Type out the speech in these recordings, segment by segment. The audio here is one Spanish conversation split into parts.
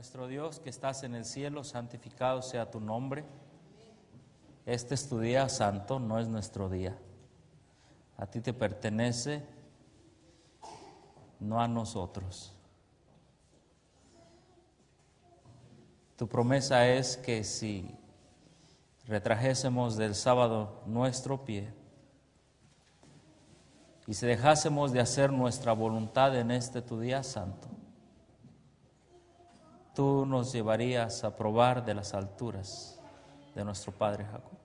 Nuestro Dios que estás en el cielo, santificado sea tu nombre. Este es tu día santo, no es nuestro día. A ti te pertenece, no a nosotros. Tu promesa es que si retrajésemos del sábado nuestro pie y si dejásemos de hacer nuestra voluntad en este tu día santo, tú nos llevarías a probar de las alturas de nuestro padre Jacob.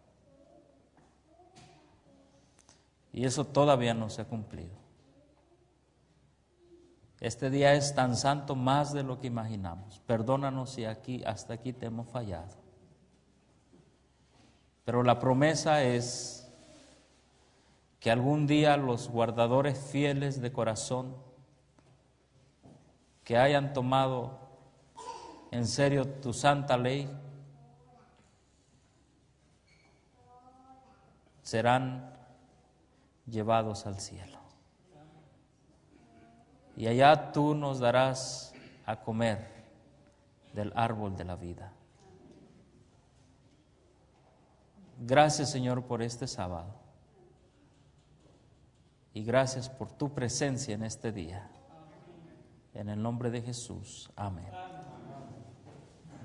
Y eso todavía no se ha cumplido. Este día es tan santo más de lo que imaginamos. Perdónanos si hasta aquí te hemos fallado. Pero la promesa es que algún día los guardadores fieles de corazón que hayan tomado en serio tu santa ley serán llevados al cielo. Y allá tú nos darás a comer del árbol de la vida. Gracias, Señor, por este sábado. Y gracias por tu presencia en este día. En el nombre de Jesús. Amén.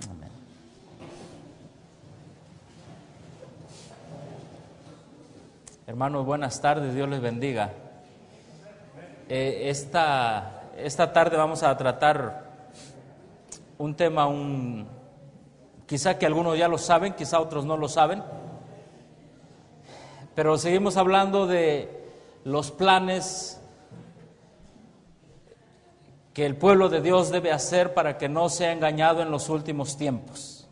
Amén. Hermanos, buenas tardes, Dios les bendiga. Esta tarde vamos a tratar un tema, quizá que algunos ya lo saben, quizá otros no lo saben, pero seguimos hablando de los planes que el pueblo de Dios debe hacer para que no sea engañado en los últimos tiempos.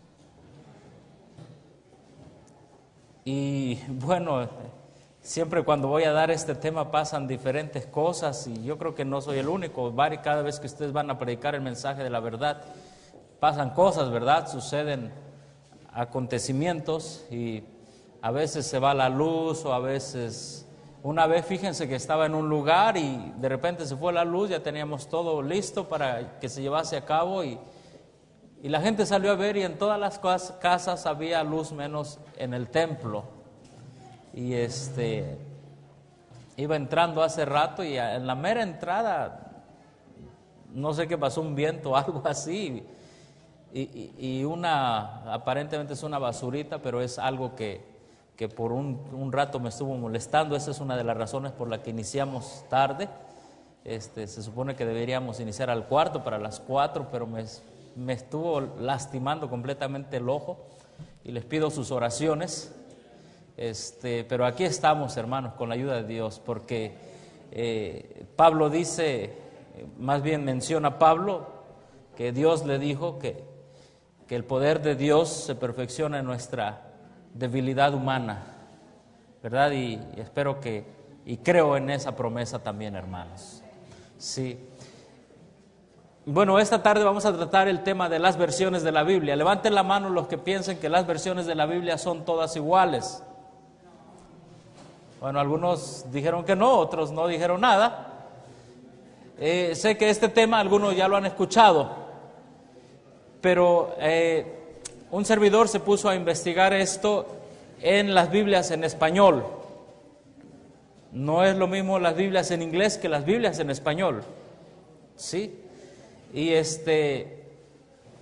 Y bueno, siempre cuando voy a dar este tema pasan diferentes cosas y yo creo que no soy el único. Cada vez que ustedes van a predicar el mensaje de la verdad, pasan cosas, ¿verdad? Suceden acontecimientos y a veces se va la luz o a veces... Una vez, fíjense que estaba en un lugar y de repente se fue la luz, ya teníamos todo listo para que se llevase a cabo y la gente salió a ver y en todas las casas había luz menos en el templo. Y iba entrando hace rato y en la mera entrada, no sé qué pasó, un viento o algo así, y aparentemente es una basurita, pero es algo que por un rato me estuvo molestando. Esa es una de las razones por la que iniciamos tarde. Se supone que deberíamos iniciar al cuarto para las 4, pero me estuvo lastimando completamente el ojo y les pido sus oraciones. Pero aquí estamos, hermanos, con la ayuda de Dios, porque Pablo dice, más bien menciona Pablo, que Dios le dijo que el poder de Dios se perfecciona en nuestra debilidad humana, ¿verdad? Y espero y creo en esa promesa también, hermanos. Sí. Bueno, esta tarde vamos a tratar el tema de las versiones de la Biblia. Levanten la mano los que piensen que las versiones de la Biblia son todas iguales. Bueno, algunos dijeron que no, otros no dijeron nada. Sé que este tema algunos ya lo han escuchado, pero un servidor se puso a investigar esto en las Biblias en español. No es lo mismo las Biblias en inglés que las Biblias en español, ¿sí? Y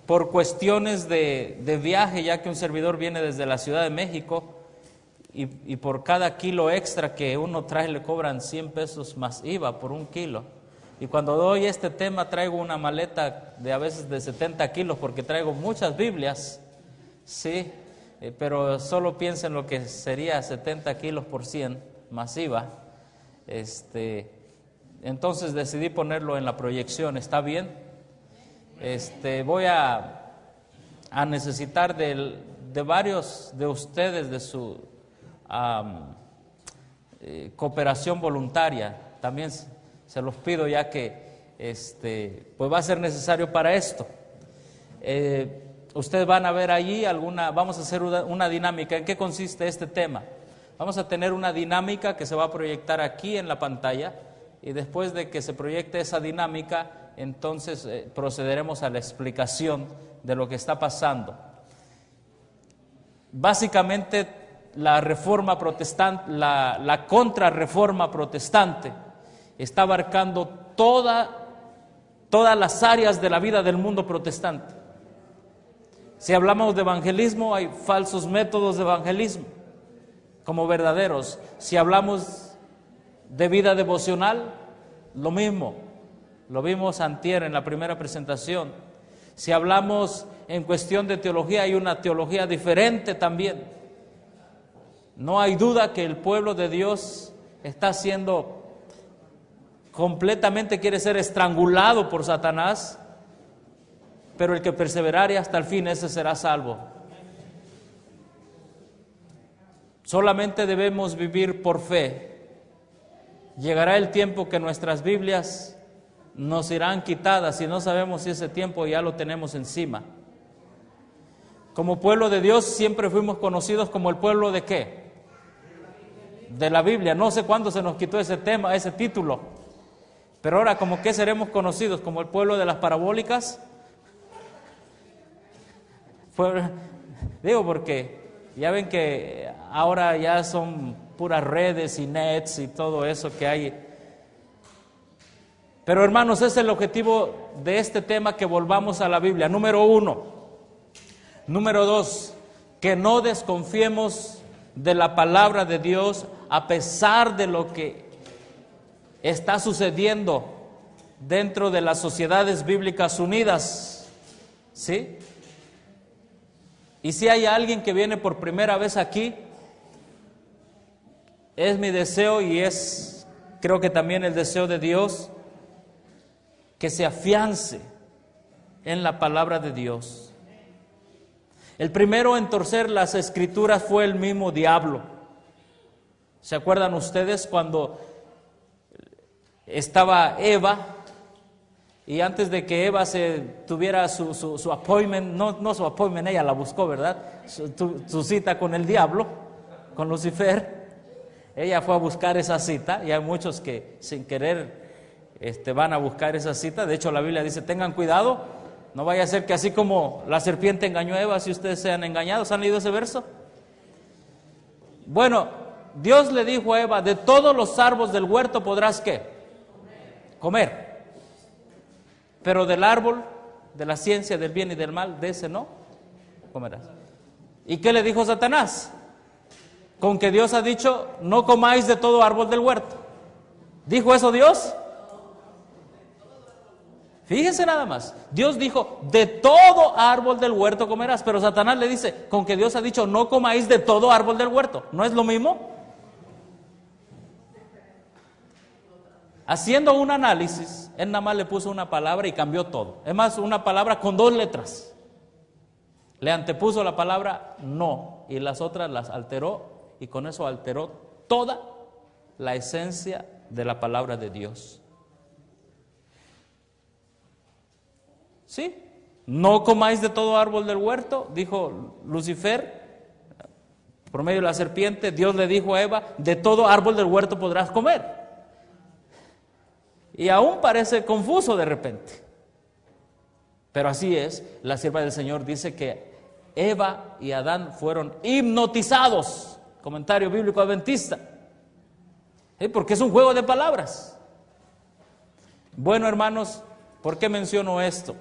por cuestiones de viaje, ya que un servidor viene desde la Ciudad de México, y por cada kilo extra que uno trae le cobran 100 pesos más IVA por un kilo. Y cuando doy este tema traigo una maleta a veces de 70 kilos porque traigo muchas Biblias. Sí, pero solo piensen lo que sería 70 kilos por 100 más IVA. Entonces decidí ponerlo en la proyección. ¿Está bien? Voy a necesitar de varios de ustedes de su cooperación voluntaria. También se los pido, ya que pues va a ser necesario para esto. Ustedes van a ver allí vamos a hacer una dinámica. ¿En qué consiste este tema? Vamos a tener una dinámica que se va a proyectar aquí en la pantalla y después de que se proyecte esa dinámica, entonces procederemos a la explicación de lo que está pasando. Básicamente, la reforma protestante, la contrarreforma protestante, está abarcando todas las áreas de la vida del mundo protestante. Si hablamos de evangelismo, hay falsos métodos de evangelismo como verdaderos. Si hablamos de vida devocional, lo mismo. Lo vimos antier en la primera presentación. Si hablamos en cuestión de teología, hay una teología diferente también. No hay duda que el pueblo de Dios está siendo completamente, quiere ser estrangulado por Satanás, pero el que perseverare hasta el fin, ese será salvo. Solamente debemos vivir por fe. Llegará el tiempo que nuestras Biblias nos irán quitadas y no sabemos si ese tiempo ya lo tenemos encima. Como pueblo de Dios siempre fuimos conocidos como el pueblo de ¿qué? De la Biblia. No sé cuándo se nos quitó ese tema, ese título. Pero ahora, ¿como qué seremos conocidos? ¿Como el pueblo de las parabólicas? Digo porque ya ven que ahora ya son puras redes y nets y todo eso que hay. Pero hermanos, ese es el objetivo de este tema, que volvamos a la Biblia. Número 1. Número 2, que no desconfiemos de la palabra de Dios a pesar de lo que está sucediendo dentro de las sociedades bíblicas unidas. ¿Sí? Y si hay alguien que viene por primera vez aquí, es mi deseo y es, creo que también el deseo de Dios, que se afiance en la palabra de Dios. El primero en torcer las escrituras fue el mismo diablo. ¿Se acuerdan ustedes cuando estaba Eva y antes de que Eva tuviera su appointment, no su appointment, ella la buscó, ¿verdad? Su cita con el diablo, con Lucifer, ella fue a buscar esa cita, y hay muchos que sin querer van a buscar esa cita. De hecho, la Biblia dice, tengan cuidado, no vaya a ser que así como la serpiente engañó a Eva, si ustedes sean engañados. ¿Han leído ese verso? Bueno, Dios le dijo a Eva, de todos los árboles del huerto podrás ¿qué? Comer. Pero del árbol de la ciencia del bien y del mal, de ese no comerás. ¿Y qué le dijo Satanás? Con que Dios ha dicho, no comáis de todo árbol del huerto. ¿Dijo eso Dios? Fíjense nada más, Dios dijo, de todo árbol del huerto comerás, pero Satanás le dice, con que Dios ha dicho, no comáis de todo árbol del huerto. ¿No es lo mismo? Haciendo un análisis, él nada más le puso una palabra y cambió todo. Es más, una palabra con 2 letras. Le antepuso la palabra no y las otras las alteró, y con eso alteró toda la esencia de la palabra de Dios. ¿Sí? No comáis de todo árbol del huerto, dijo Lucifer, por medio de la serpiente. Dios le dijo a Eva, de todo árbol del huerto podrás comer. Y aún parece confuso de repente. Pero así es, la sierva del Señor dice que Eva y Adán fueron hipnotizados. Comentario bíblico adventista. ¿Sí? Porque es un juego de palabras. Bueno, hermanos, ¿por qué menciono esto?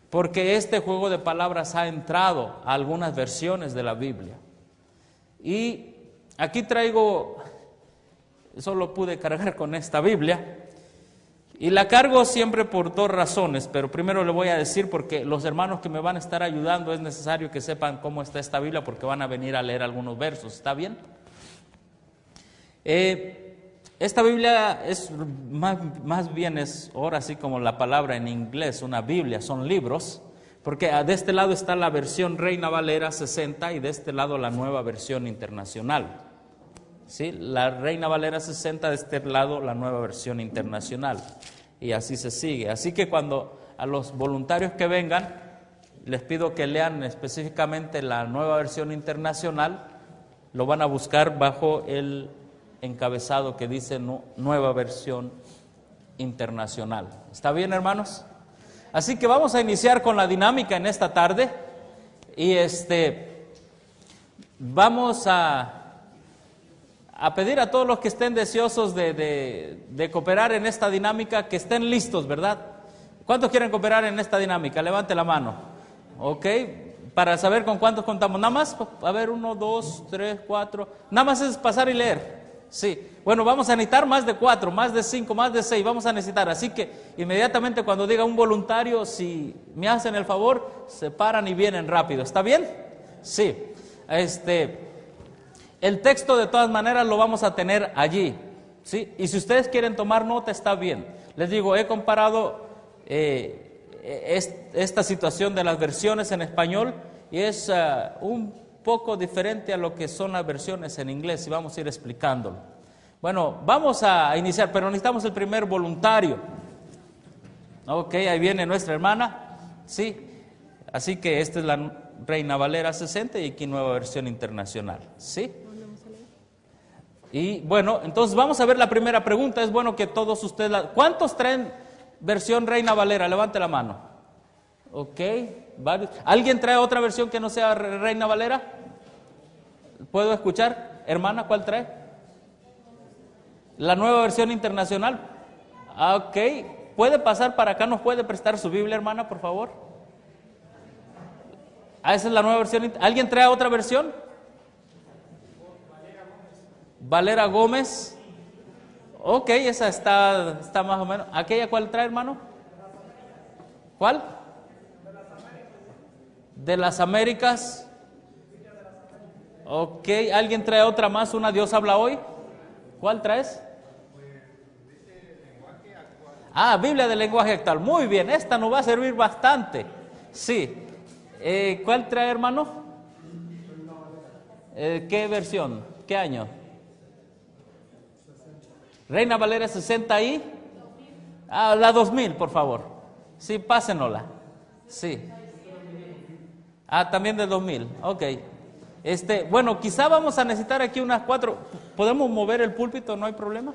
Porque este juego de palabras ha entrado a algunas versiones de la Biblia. Y aquí traigo, solo pude cargar con esta Biblia, y la cargo siempre por 2 razones, pero primero le voy a decir, porque los hermanos que me van a estar ayudando es necesario que sepan cómo está esta Biblia, porque van a venir a leer algunos versos. ¿Está bien? Esta Biblia es más bien es ahora sí como la palabra en inglés, una Biblia, son libros, porque de este lado está la versión Reina Valera 60 y de este lado la Nueva Versión Internacional. ¿Sí? La Reina Valera 60, de este lado la Nueva Versión Internacional, y así se sigue. Así que cuando a los voluntarios que vengan, les pido que lean específicamente la Nueva Versión Internacional, lo van a buscar bajo el encabezado que dice Nueva Versión internacional. ¿Está bien, hermanos? Así que vamos a iniciar con la dinámica en esta tarde y vamos a pedir a todos los que estén deseosos de cooperar en esta dinámica que estén listos, ¿verdad? ¿Cuántos quieren cooperar en esta dinámica? Levante la mano. Ok, para saber con cuántos contamos. Nada más, a ver, 1, 2, 3, 4. Nada más es pasar y leer. Sí, bueno, vamos a necesitar más de 4, más de 5, más de 6, vamos a necesitar. Así que inmediatamente cuando diga un voluntario, si me hacen el favor, se paran y vienen rápido. ¿Está bien? Sí. El texto de todas maneras lo vamos a tener allí, ¿sí? Y si ustedes quieren tomar nota, está bien. Les digo, he comparado esta situación de las versiones en español y es un poco diferente a lo que son las versiones en inglés y vamos a ir explicándolo. Bueno, vamos a iniciar, pero necesitamos el primer voluntario. Ok, ahí viene nuestra hermana, ¿sí? Así que esta es la Reina Valera 60 y aquí nueva versión internacional, ¿sí? Y bueno, entonces vamos a ver la primera pregunta. Es bueno que todos ustedes ¿cuántos traen versión Reina Valera? Levante la mano. Ok, varios. ¿Alguien trae otra versión que no sea Reina Valera? ¿Puedo escuchar? Hermana, ¿cuál trae? La nueva versión internacional. Ok, ¿puede pasar para acá? ¿Nos puede prestar su Biblia, hermana, por favor? Esa es la nueva versión. ¿Alguien trae otra versión? Valera Gómez. Ok, esa está más o menos. ¿Aquella cuál trae, hermano? ¿Cuál? De las Américas. Ok, ¿alguien trae otra más? ¿Una Dios habla hoy? ¿Cuál traes? Biblia del lenguaje actual. Muy bien, esta nos va a servir bastante. Sí. ¿Cuál trae, hermano? ¿Qué versión? ¿Qué año? Reina Valera 60 y la 2000, por favor. Sí, pásenosla. Sí. También del 2000. Ok. Bueno, quizá vamos a necesitar aquí unas 4. ¿Podemos mover el púlpito? ¿No hay problema?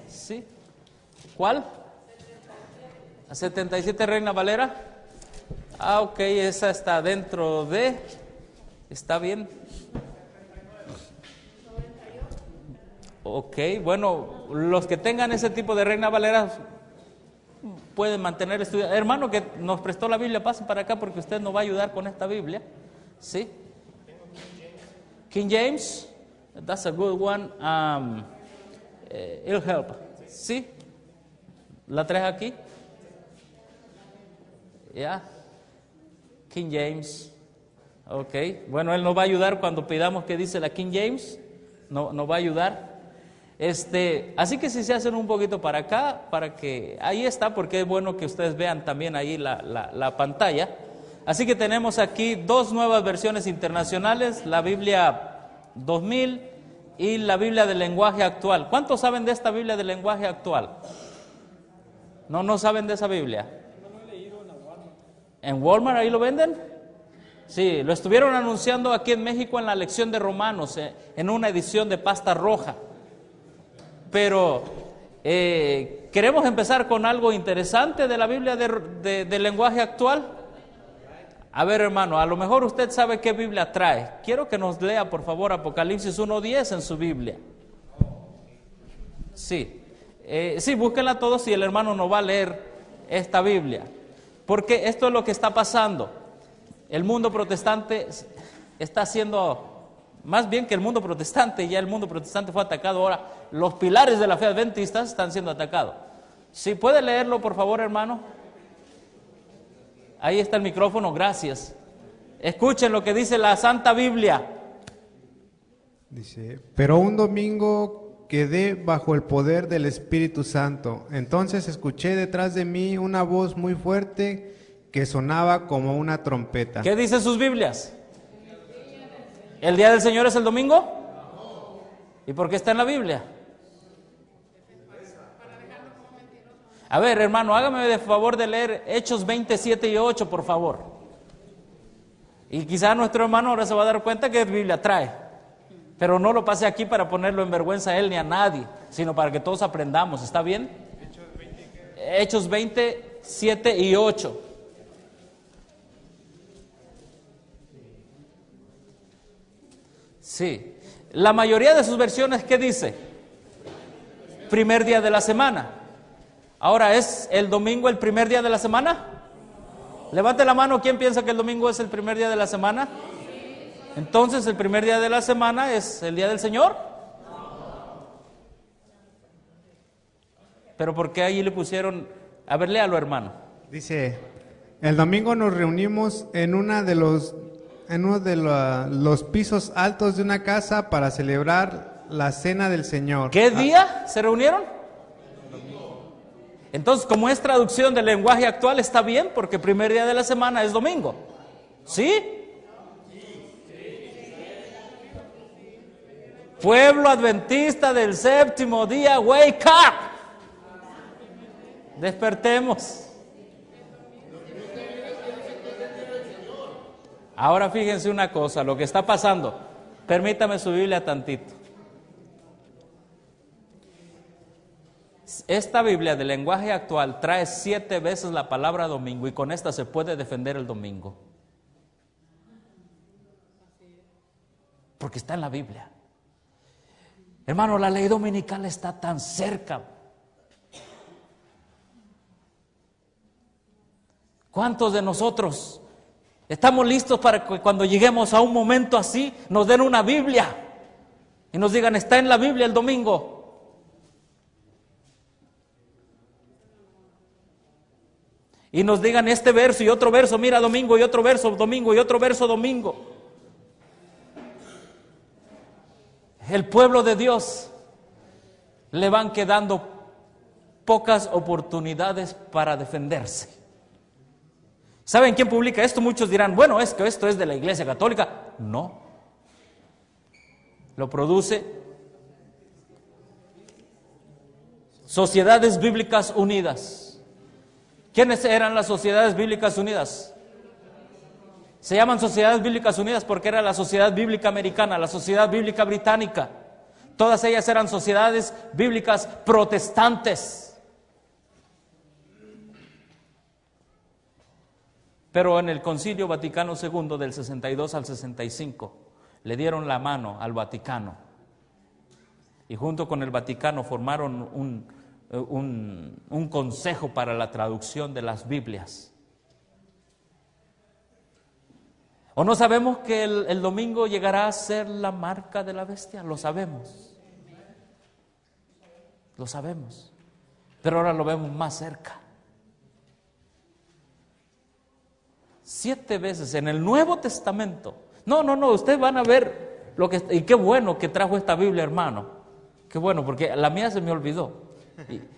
Sí. ¿Cuál? 77 Reina Valera. Ok, esa está dentro de. ¿Está bien? Ok, bueno, los que tengan ese tipo de Reina Valera pueden mantener estudiando. Hermano que nos prestó la Biblia, pase para acá porque usted nos va a ayudar con esta Biblia. ¿Sí? King James, that's a good one. It'll help. ¿Sí? ¿La traes aquí? Ya. King James. Ok, bueno, él nos va a ayudar cuando pidamos que dice la King James. Nos va a ayudar. Así que si se hacen un poquito para acá, para que ahí está, porque es bueno que ustedes vean también ahí la pantalla. Así que tenemos aquí 2 nuevas versiones internacionales, la Biblia 2000 y la Biblia del lenguaje actual. ¿Cuántos saben de esta Biblia del lenguaje actual? ¿No saben de esa Biblia? ¿En Walmart ahí lo venden? Sí, lo estuvieron anunciando aquí en México en la lección de Romanos, en una edición de pasta roja. Pero queremos empezar con algo interesante de la Biblia del lenguaje actual. A ver, hermano, a lo mejor usted sabe qué Biblia trae. Quiero que nos lea, por favor, Apocalipsis 1:10 en su Biblia. Sí, búsquenla todos y el hermano nos va a leer esta Biblia. Porque esto es lo que está pasando. El mundo protestante está haciendo... Más bien que el mundo protestante, ya el mundo protestante fue atacado, ahora los pilares de la fe adventista están siendo atacados. ¿Sí puede leerlo, por favor, hermano? Ahí está el micrófono, gracias. Escuchen lo que dice la Santa Biblia. Dice, pero un domingo quedé bajo el poder del Espíritu Santo. Entonces escuché detrás de mí una voz muy fuerte que sonaba como una trompeta. ¿Qué dice sus Biblias? ¿El día del Señor es el domingo? ¿Y por qué está en la Biblia? A ver, hermano, hágame de favor de leer Hechos 27 y 8, por favor. Y quizá nuestro hermano ahora se va a dar cuenta que Biblia trae. Pero no lo pase aquí para ponerlo en vergüenza a él ni a nadie, sino para que todos aprendamos. ¿Está bien? Hechos 27 Hechos 20, 7 y 8. Sí. La mayoría de sus versiones, ¿qué dice? Primer día de la semana. Ahora, ¿es el domingo el primer día de la semana? Levante la mano, ¿quién piensa que el domingo es el primer día de la semana? Entonces, ¿el primer día de la semana es el día del Señor? Pero ¿por qué ahí le pusieron? A ver, léalo, hermano. Dice, el domingo nos reunimos en uno de los pisos altos de una casa para celebrar la cena del Señor. ¿Qué día se reunieron? Entonces, como es traducción del lenguaje actual, está bien, porque el primer día de la semana es domingo. ¿Sí? Pueblo adventista del séptimo día, wake up. Despertemos. Ahora fíjense una cosa, lo que está pasando. Permítame su Biblia tantito. Esta Biblia del lenguaje actual trae 7 veces la palabra domingo y con esta se puede defender el domingo. Porque está en la Biblia. Hermano, la ley dominical está tan cerca. ¿Cuántos de nosotros estamos listos para que cuando lleguemos a un momento así nos den una Biblia y nos digan, está en la Biblia el domingo? Y nos digan este verso y otro verso, mira domingo y otro verso domingo y otro verso domingo. El pueblo de Dios le van quedando pocas oportunidades para defenderse. ¿Saben quién publica esto? Muchos dirán, bueno, es que esto es de la Iglesia Católica. No. Lo produce Sociedades Bíblicas Unidas. ¿Quiénes eran las Sociedades Bíblicas Unidas? Se llaman Sociedades Bíblicas Unidas porque era la Sociedad Bíblica Americana, la Sociedad Bíblica Británica. Todas ellas eran sociedades bíblicas protestantes. Pero en el Concilio Vaticano II del 62 al 65 le dieron la mano al Vaticano y junto con el Vaticano formaron un consejo para la traducción de las Biblias. ¿O no sabemos que el domingo llegará a ser la marca de la bestia? Lo sabemos. Lo sabemos. Pero ahora lo vemos más cerca. 7 veces en el Nuevo Testamento. No, ustedes van a ver lo que... Y qué bueno que trajo esta Biblia, hermano. Qué bueno, porque la mía se me olvidó.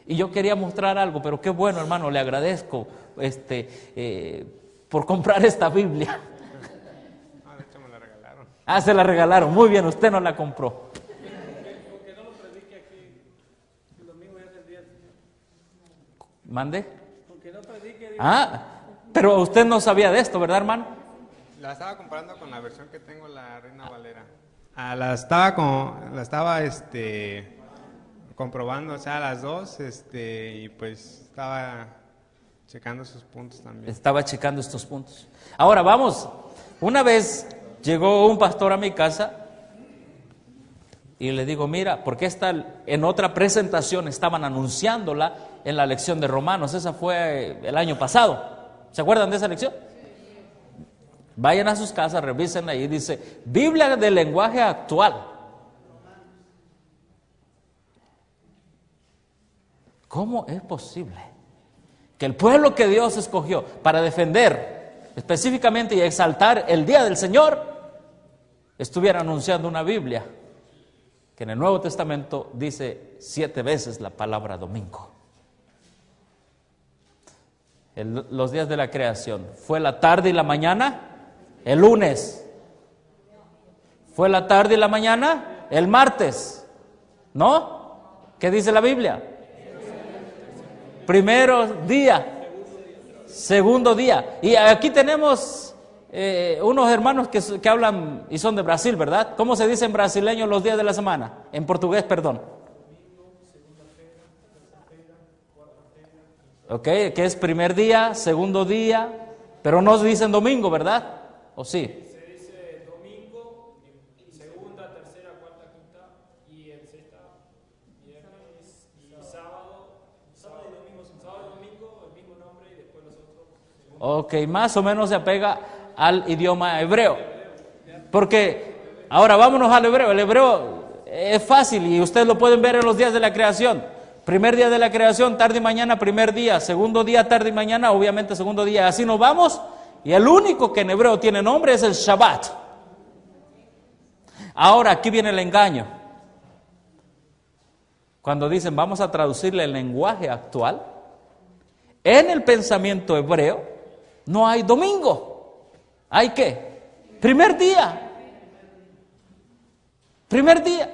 Y yo quería mostrar algo, pero qué bueno, hermano, le agradezco por comprar esta Biblia. De hecho me la regalaron. Ah, se la regalaron, muy bien, usted no la compró. Porque no lo predique aquí, el domingo ya es el día del Señor. ¿Mande? Aunque no predique. Pero usted no sabía de esto, ¿verdad, hermano? La estaba comparando con la versión que tengo, la Reina Valera. La estaba comprobando, o sea, las dos, y pues estaba checando sus puntos también. Estaba checando estos puntos. Ahora vamos, una vez llegó un pastor a mi casa y le digo, mira, porque en otra presentación estaban anunciándola en la lección de Romanos, esa fue el año pasado. ¿Se acuerdan de esa lección? Vayan a sus casas, revisen ahí, dice, Biblia del lenguaje actual. ¿Cómo es posible que el pueblo que Dios escogió para defender específicamente y exaltar el día del Señor estuviera anunciando una Biblia que en el Nuevo Testamento dice 7 veces la palabra domingo? Los días de la creación, ¿fue la tarde y la mañana? El lunes. ¿Fue la tarde y la mañana? El martes. ¿No? ¿Qué dice la Biblia? Primero día, segundo día. Y aquí tenemos unos hermanos que hablan y son de Brasil, ¿verdad? ¿Cómo se dice en brasileño los días de la semana? En portugués, perdón. ¿ok? Que es primer día, segundo día, pero no dicen domingo, ¿verdad? ¿O sí? Se dice domingo, segunda, tercera, cuarta, quinta y el sexta, viernes y sábado. Sábado y domingo, el mismo nombre y después los otros. Ok, más o menos se apega al idioma hebreo. Porque, ahora vámonos al hebreo. El hebreo es fácil y ustedes lo pueden ver en los días de la creación. Primer día de la creación, tarde y mañana, primer día. Segundo día, tarde y mañana, obviamente segundo día. Así nos vamos. Y el único que en hebreo tiene nombre es el Shabbat. Ahora, aquí viene el engaño. Cuando dicen, vamos a traducirle el lenguaje actual, en el pensamiento hebreo no hay domingo. ¿Hay qué? Primer día. Primer día.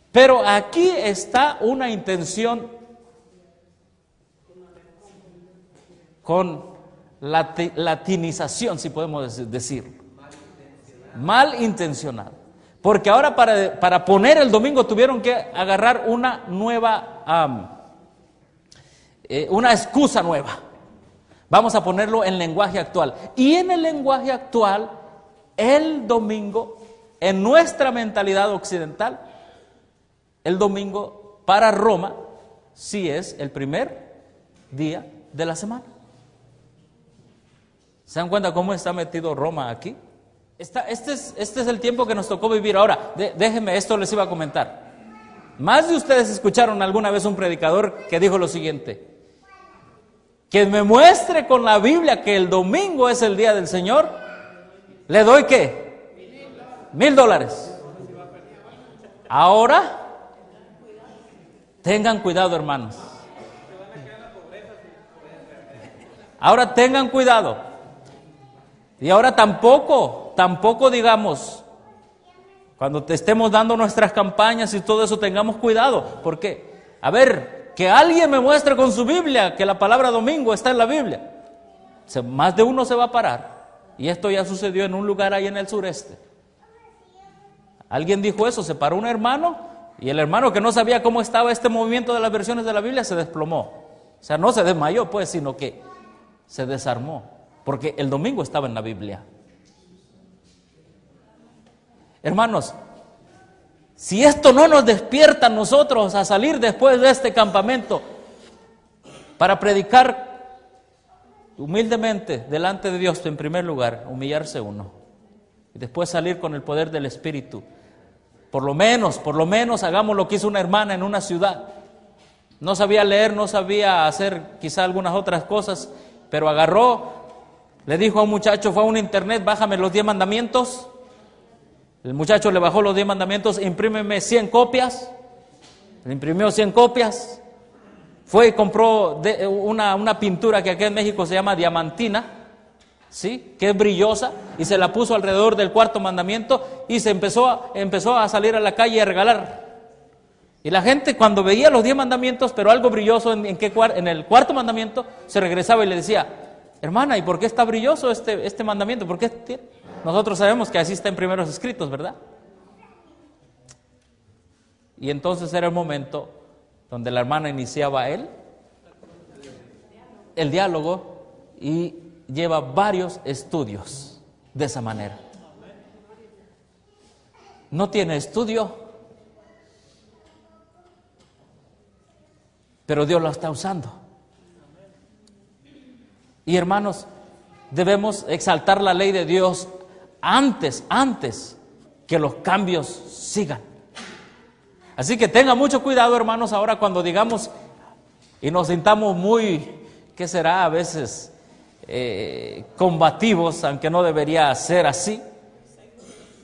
Pero aquí está una intención con latinización, si podemos decir. Malintencionado. Porque ahora para poner el domingo tuvieron que agarrar una nueva, una excusa nueva. Vamos a ponerlo en lenguaje actual. Y en el lenguaje actual, el domingo, en nuestra mentalidad occidental, el domingo para Roma sí es el primer día de la semana. ¿Se dan cuenta cómo está metido Roma aquí? Este es el tiempo que nos tocó vivir. Ahora, déjenme, esto les iba a comentar. Más de ustedes escucharon alguna vez un predicador que dijo lo siguiente: que me muestre con la Biblia que el domingo es el día del Señor, le doy ¿qué? $1,000. Ahora, tengan cuidado, hermanos. Ahora tengan cuidado. Y ahora tampoco digamos, cuando te estemos dando nuestras campañas y todo eso, tengamos cuidado. Porque, a ver, que alguien me muestre con su Biblia que la palabra domingo está en la Biblia. Más de uno se va a parar. Y esto ya sucedió en un lugar ahí en el sureste. Alguien dijo eso, se paró un hermano, y el hermano, que no sabía cómo estaba este movimiento de las versiones de la Biblia, se desplomó. O sea, no se desmayó, pues, sino que se desarmó, porque el domingo estaba en la Biblia. Hermanos, si esto no nos despierta a nosotros a salir después de este campamento para predicar humildemente delante de Dios, en primer lugar, humillarse uno, y después salir con el poder del Espíritu, por lo menos hagamos lo que hizo una hermana en una ciudad. No sabía leer, no sabía hacer quizá algunas otras cosas, pero agarró, le dijo a un muchacho, fue a un internet, bájame los 10 mandamientos. El muchacho le bajó los 10 mandamientos, imprímeme 100 copias. Le imprimió 100 copias. Fue y compró una pintura que aquí en México se llama diamantina, ¿sí? Que es brillosa, y se la puso alrededor del cuarto mandamiento y se empezó a salir a la calle y a regalar. Y la gente, cuando veía los 10 mandamientos, pero algo brilloso en el cuarto mandamiento, se regresaba y le decía: hermana, ¿y por qué está brilloso este mandamiento? ¿Por qué tiene? Nosotros sabemos que así está en primeros escritos, ¿verdad? Y entonces era el momento donde la hermana iniciaba el diálogo, y lleva varios estudios de esa manera. No tiene estudio, pero Dios lo está usando. Y hermanos, debemos exaltar la ley de Dios antes que los cambios sigan. Así que tengan mucho cuidado, hermanos, ahora cuando digamos y nos sintamos muy, ¿qué será? A veces combativos, aunque no debería ser así,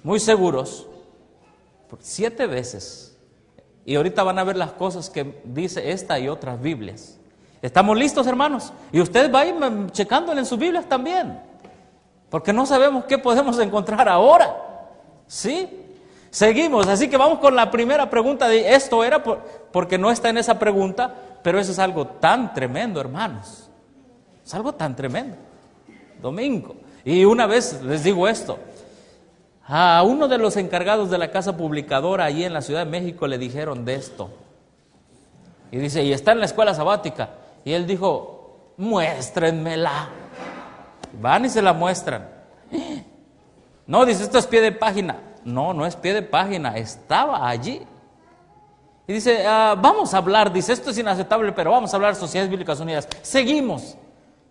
muy seguros, 7 veces. Y ahorita van a ver las cosas que dice esta y otras Biblias. ¿Estamos listos, hermanos? Y ustedes vayan checándole en sus Biblias también, porque no sabemos qué podemos encontrar ahora. ¿Sí? Seguimos, así que vamos con la primera pregunta. Esto era porque no está en esa pregunta, pero eso es algo tan tremendo, hermanos. Es algo tan tremendo. Domingo. Y una vez les digo esto, a uno de los encargados de la casa publicadora allí en la Ciudad de México le dijeron de esto. Y dice, y está en la escuela sabática. Y él dijo, muéstrenmela. Van y se la muestran. No, dice, esto es pie de página. No, no es pie de página, estaba allí. Y dice, vamos a hablar, dice, esto es inaceptable, pero vamos a hablar de Sociedades Bíblicas Unidas. Seguimos.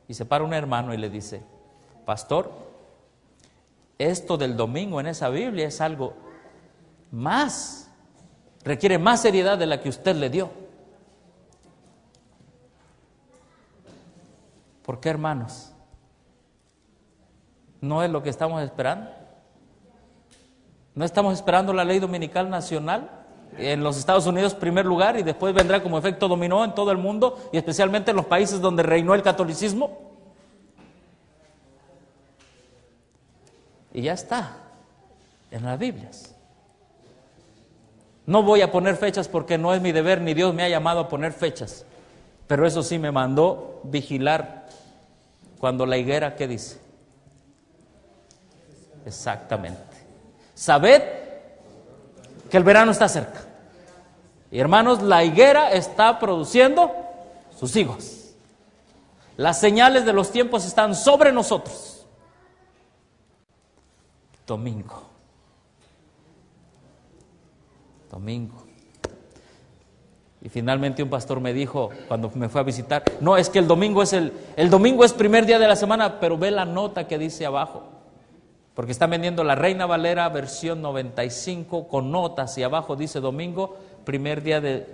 Y se para un hermano y le dice, pastor, esto del domingo en esa Biblia es algo más, requiere más seriedad de la que usted le dio. ¿Por qué, hermanos? ¿No es lo que estamos esperando? ¿No estamos esperando la ley dominical nacional? En los Estados Unidos, primer lugar, y después vendrá como efecto dominó en todo el mundo, y especialmente en los países donde reinó el catolicismo. Y ya está, en las Biblias. No voy a poner fechas porque no es mi deber, ni Dios me ha llamado a poner fechas. Pero eso sí me mandó vigilar cuando la higuera, ¿qué dice? Exactamente. Sabed que el verano está cerca. Y hermanos, la higuera está produciendo sus higos. Las señales de los tiempos están sobre nosotros. Domingo. Y finalmente un pastor me dijo cuando me fue a visitar, no, es que el domingo es primer día de la semana, pero ve la nota que dice abajo. Porque están vendiendo la Reina Valera versión 95 con notas y abajo dice domingo, primer día de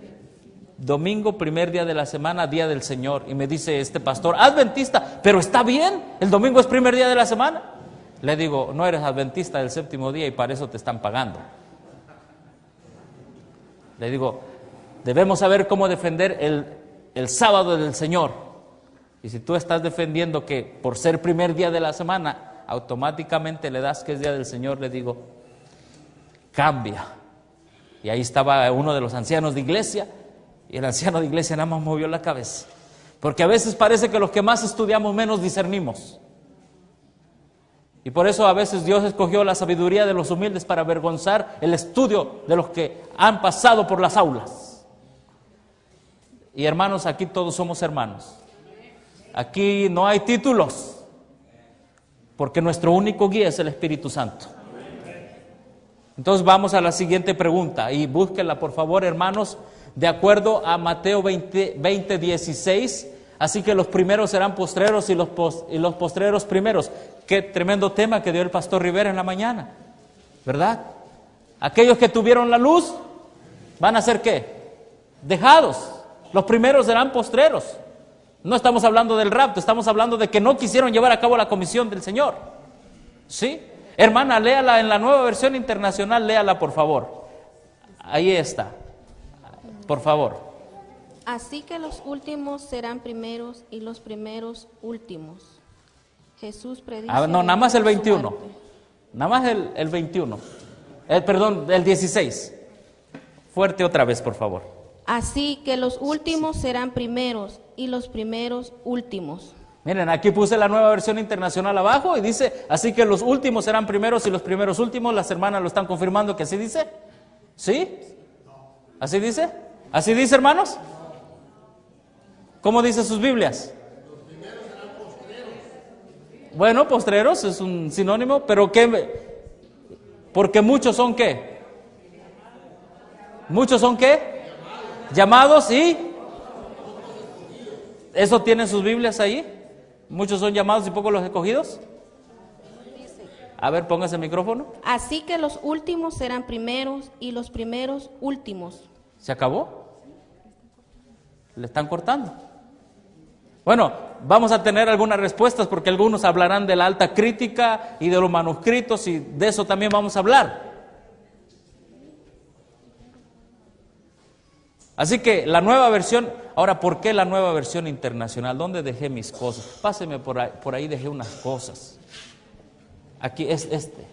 la semana, día del Señor. Y me dice este pastor, adventista, pero está bien, el domingo es primer día de la semana. Le digo, no eres adventista del séptimo día y para eso te están pagando. Le digo, debemos saber cómo defender el sábado del Señor. Y si tú estás defendiendo que por ser primer día de la semana automáticamente le das que es día del Señor, le digo, cambia. Y ahí estaba uno de los ancianos de iglesia, y el anciano de iglesia nada más movió la cabeza, porque a veces parece que los que más estudiamos menos discernimos, y por eso a veces Dios escogió la sabiduría de los humildes para avergonzar el estudio de los que han pasado por las aulas. Y hermanos, aquí todos somos hermanos, aquí no hay títulos, porque nuestro único guía es el Espíritu Santo. Entonces vamos a la siguiente pregunta y búsquenla por favor, hermanos, de acuerdo a Mateo 20:16. Así que los primeros serán postreros y los postreros primeros. Qué tremendo tema que dio el pastor Rivera en la mañana, ¿verdad? Aquellos que tuvieron la luz van a ser ¿qué? Dejados. Los primeros serán postreros. No estamos hablando del rapto, estamos hablando de que no quisieron llevar a cabo la comisión del Señor. ¿Sí? Hermana, léala en la Nueva Versión Internacional, léala por favor. Ahí está. Por favor. Así que los últimos serán primeros y los primeros últimos. Jesús predice. No, nada más el 21. Nada más el 21. Perdón, el 16. Fuerte otra vez, por favor. Así que los últimos serán primeros y los primeros últimos. Miren, aquí puse la Nueva Versión Internacional abajo y dice, así que los últimos serán primeros y los primeros últimos. Las hermanas lo están confirmando que así dice. ¿Sí? ¿Así dice? ¿Así dice, hermanos? ¿Cómo dice sus Biblias? Los primeros serán postreros. Bueno, postreros es un sinónimo, pero ¿qué? Porque muchos son ¿qué? ¿Muchos son qué? Llamados y ¿eso tienen sus Biblias ahí? ¿Muchos son llamados y pocos los escogidos? A ver, póngase el micrófono. Así que los últimos serán primeros y los primeros últimos. ¿Se acabó? ¿Le están cortando? Bueno, vamos a tener algunas respuestas porque algunos hablarán de la alta crítica y de los manuscritos y de eso también vamos a hablar. Así que la nueva versión, ahora, ¿por qué la nueva versión internacional? ¿Dónde dejé mis cosas? Páseme por ahí dejé unas cosas. Aquí es este.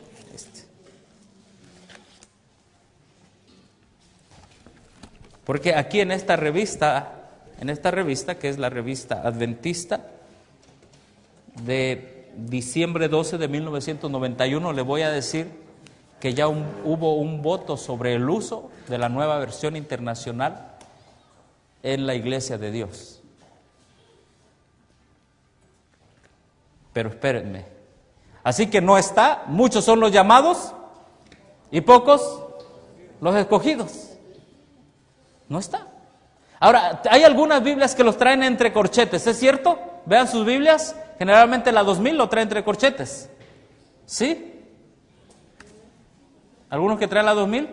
Porque aquí en esta revista, que es la revista adventista, de diciembre 12 de 1991, le voy a decir que ya hubo un voto sobre el uso de la nueva versión internacional en la Iglesia de Dios. Pero espérenme. Así que no está, muchos son los llamados y pocos los escogidos. No está. Ahora, hay algunas Biblias que los traen entre corchetes, ¿es cierto? Vean sus Biblias, generalmente la 2000 lo trae entre corchetes. ¿Sí? ¿Algunos que traen la 2000?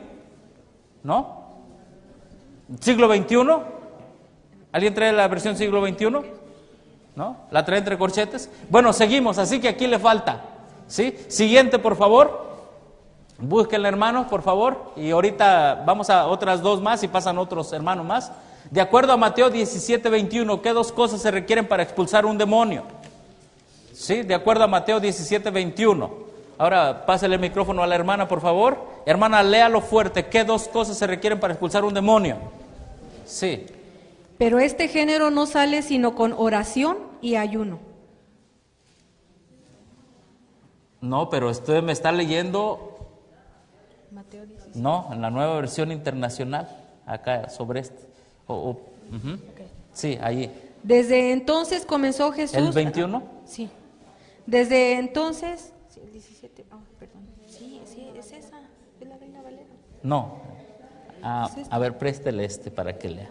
¿No? ¿Siglo XXI? ¿Alguien trae la versión siglo XXI? ¿No? ¿La trae entre corchetes? Bueno, seguimos, así que aquí le falta. ¿Sí? Siguiente, por favor. Búsquenle, hermanos, por favor. Y ahorita vamos a otras dos más y pasan otros hermanos más. De acuerdo a Mateo 17:21, ¿qué dos cosas se requieren para expulsar un demonio? ¿Sí? De acuerdo a Mateo 17:21. Ahora, pásale el micrófono a la hermana, por favor. Hermana, léalo fuerte. ¿Qué dos cosas se requieren para expulsar un demonio? Sí. Pero este género no sale sino con oración y ayuno. No, pero usted me está leyendo. Mateo 17. No, en la Nueva Versión Internacional, acá sobre este. Ujú. Okay. Sí, allí. Desde entonces comenzó Jesús. ¿El 21? Sí. Desde entonces. Sí, el 17. Perdón. Sí, es esa. Es la Reina Valera. No. A ver, préstele para que lea.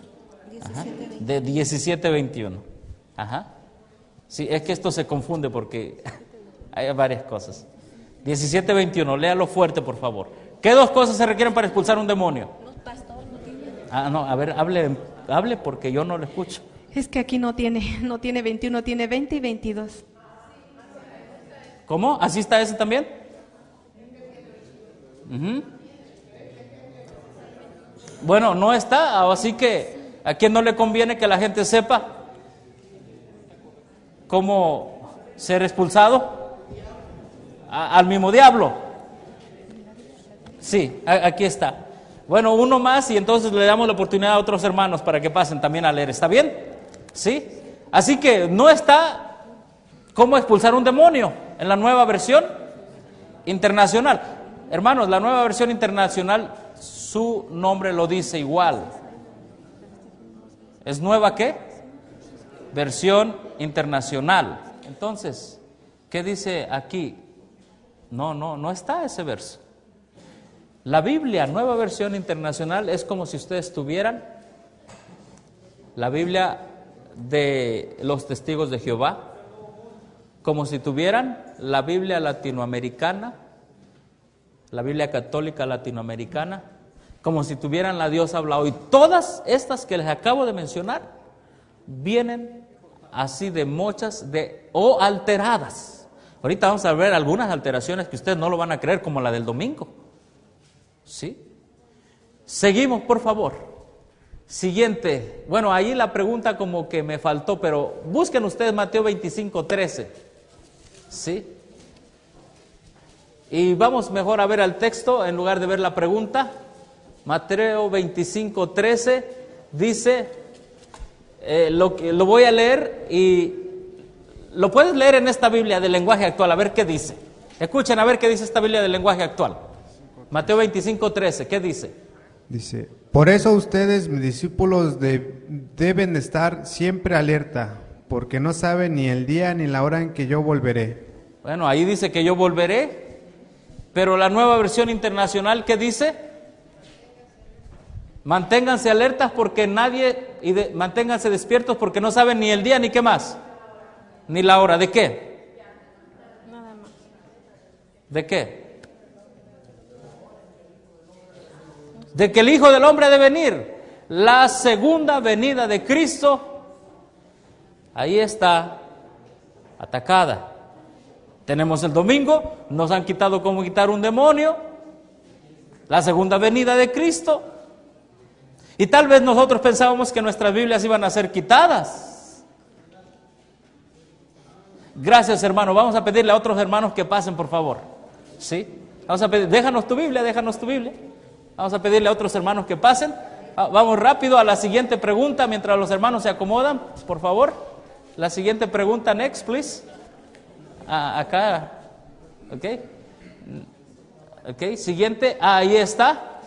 Ajá. De 17:21. Ajá. Sí, es que esto se confunde porque hay varias cosas. 17:21, léalo fuerte, por favor. ¿Qué dos cosas se requieren para expulsar un demonio? No, a ver, hable porque yo no lo escucho. Es que aquí no tiene 21, tiene 20 y 22. ¿Cómo? ¿Así está ese también? Uh-huh. Bueno, no está, así que ¿a quién no le conviene que la gente sepa cómo ser expulsado? Al mismo diablo. Sí, aquí está. Bueno, uno más y entonces le damos la oportunidad a otros hermanos para que pasen también a leer. ¿Está bien? ¿Sí? Así que no está cómo expulsar un demonio en la Nueva Versión Internacional. Hermanos, la Nueva Versión Internacional, su nombre lo dice igual. ¿Es nueva qué? Versión Internacional. Entonces, ¿qué dice aquí? No está ese verso. La Biblia, Nueva Versión Internacional, es como si ustedes tuvieran la Biblia de los Testigos de Jehová, como si tuvieran la Biblia latinoamericana, la Biblia católica latinoamericana, como si tuvieran la Dios habla hoy. Todas estas que les acabo de mencionar vienen así de muchas o alteradas. Ahorita vamos a ver algunas alteraciones que ustedes no lo van a creer, como la del domingo. ¿Sí? Seguimos, por favor. Siguiente. Bueno, ahí la pregunta como que me faltó, pero busquen ustedes Mateo 25:13. ¿Sí? Y vamos mejor a ver al texto en lugar de ver la pregunta. Mateo 25:13 dice, lo voy a leer y lo puedes leer en esta Biblia del lenguaje actual, a ver qué dice. Escuchen a ver qué dice esta Biblia del lenguaje actual. Mateo 25:13, ¿qué dice? Dice, por eso ustedes, mis discípulos, deben estar siempre alerta, porque no saben ni el día ni la hora en que yo volveré. Bueno, ahí dice que yo volveré, pero la Nueva Versión Internacional, ¿qué dice? Manténganse alertas porque manténganse despiertos porque no saben ni el día ni qué más, ni la hora. ¿De qué? Nada más. ¿De qué? De que el Hijo del Hombre ha de venir, la segunda venida de Cristo, ahí está atacada. Tenemos el domingo, nos han quitado cómo quitar un demonio, la segunda venida de Cristo, y tal vez nosotros pensábamos que nuestras Biblias iban a ser quitadas. Gracias, hermano. Vamos a pedirle a otros hermanos que pasen, por favor. ¿Sí? Vamos a pedir, déjanos tu Biblia. Vamos a pedirle a otros hermanos que pasen. Vamos rápido a la siguiente pregunta mientras los hermanos se acomodan, por favor. La siguiente pregunta, next, please. Acá, ok, siguiente, ahí está.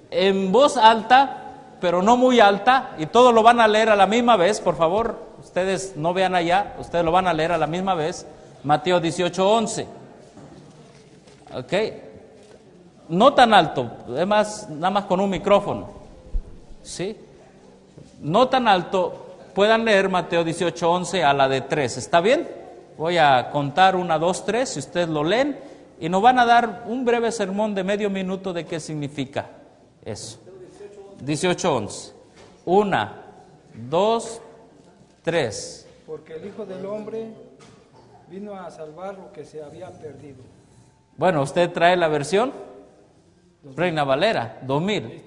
En voz alta, pero no muy alta, y todos lo van a leer a la misma vez, por favor, ustedes no vean allá, ustedes lo van a leer a la misma vez, Mateo 18:11. ¿Ok? No tan alto, es más, nada más con un micrófono, ¿sí? No tan alto, puedan leer Mateo 18:11 a la de 3, ¿está bien? Voy a contar 1, 2, 3, si ustedes lo leen, y nos van a dar un breve sermón de medio minuto de qué significa eso. 18:11. 1, 2, 3. Porque el Hijo del Hombre vino a salvar lo que se había perdido. Bueno, usted trae la versión Reina Valera, 2000.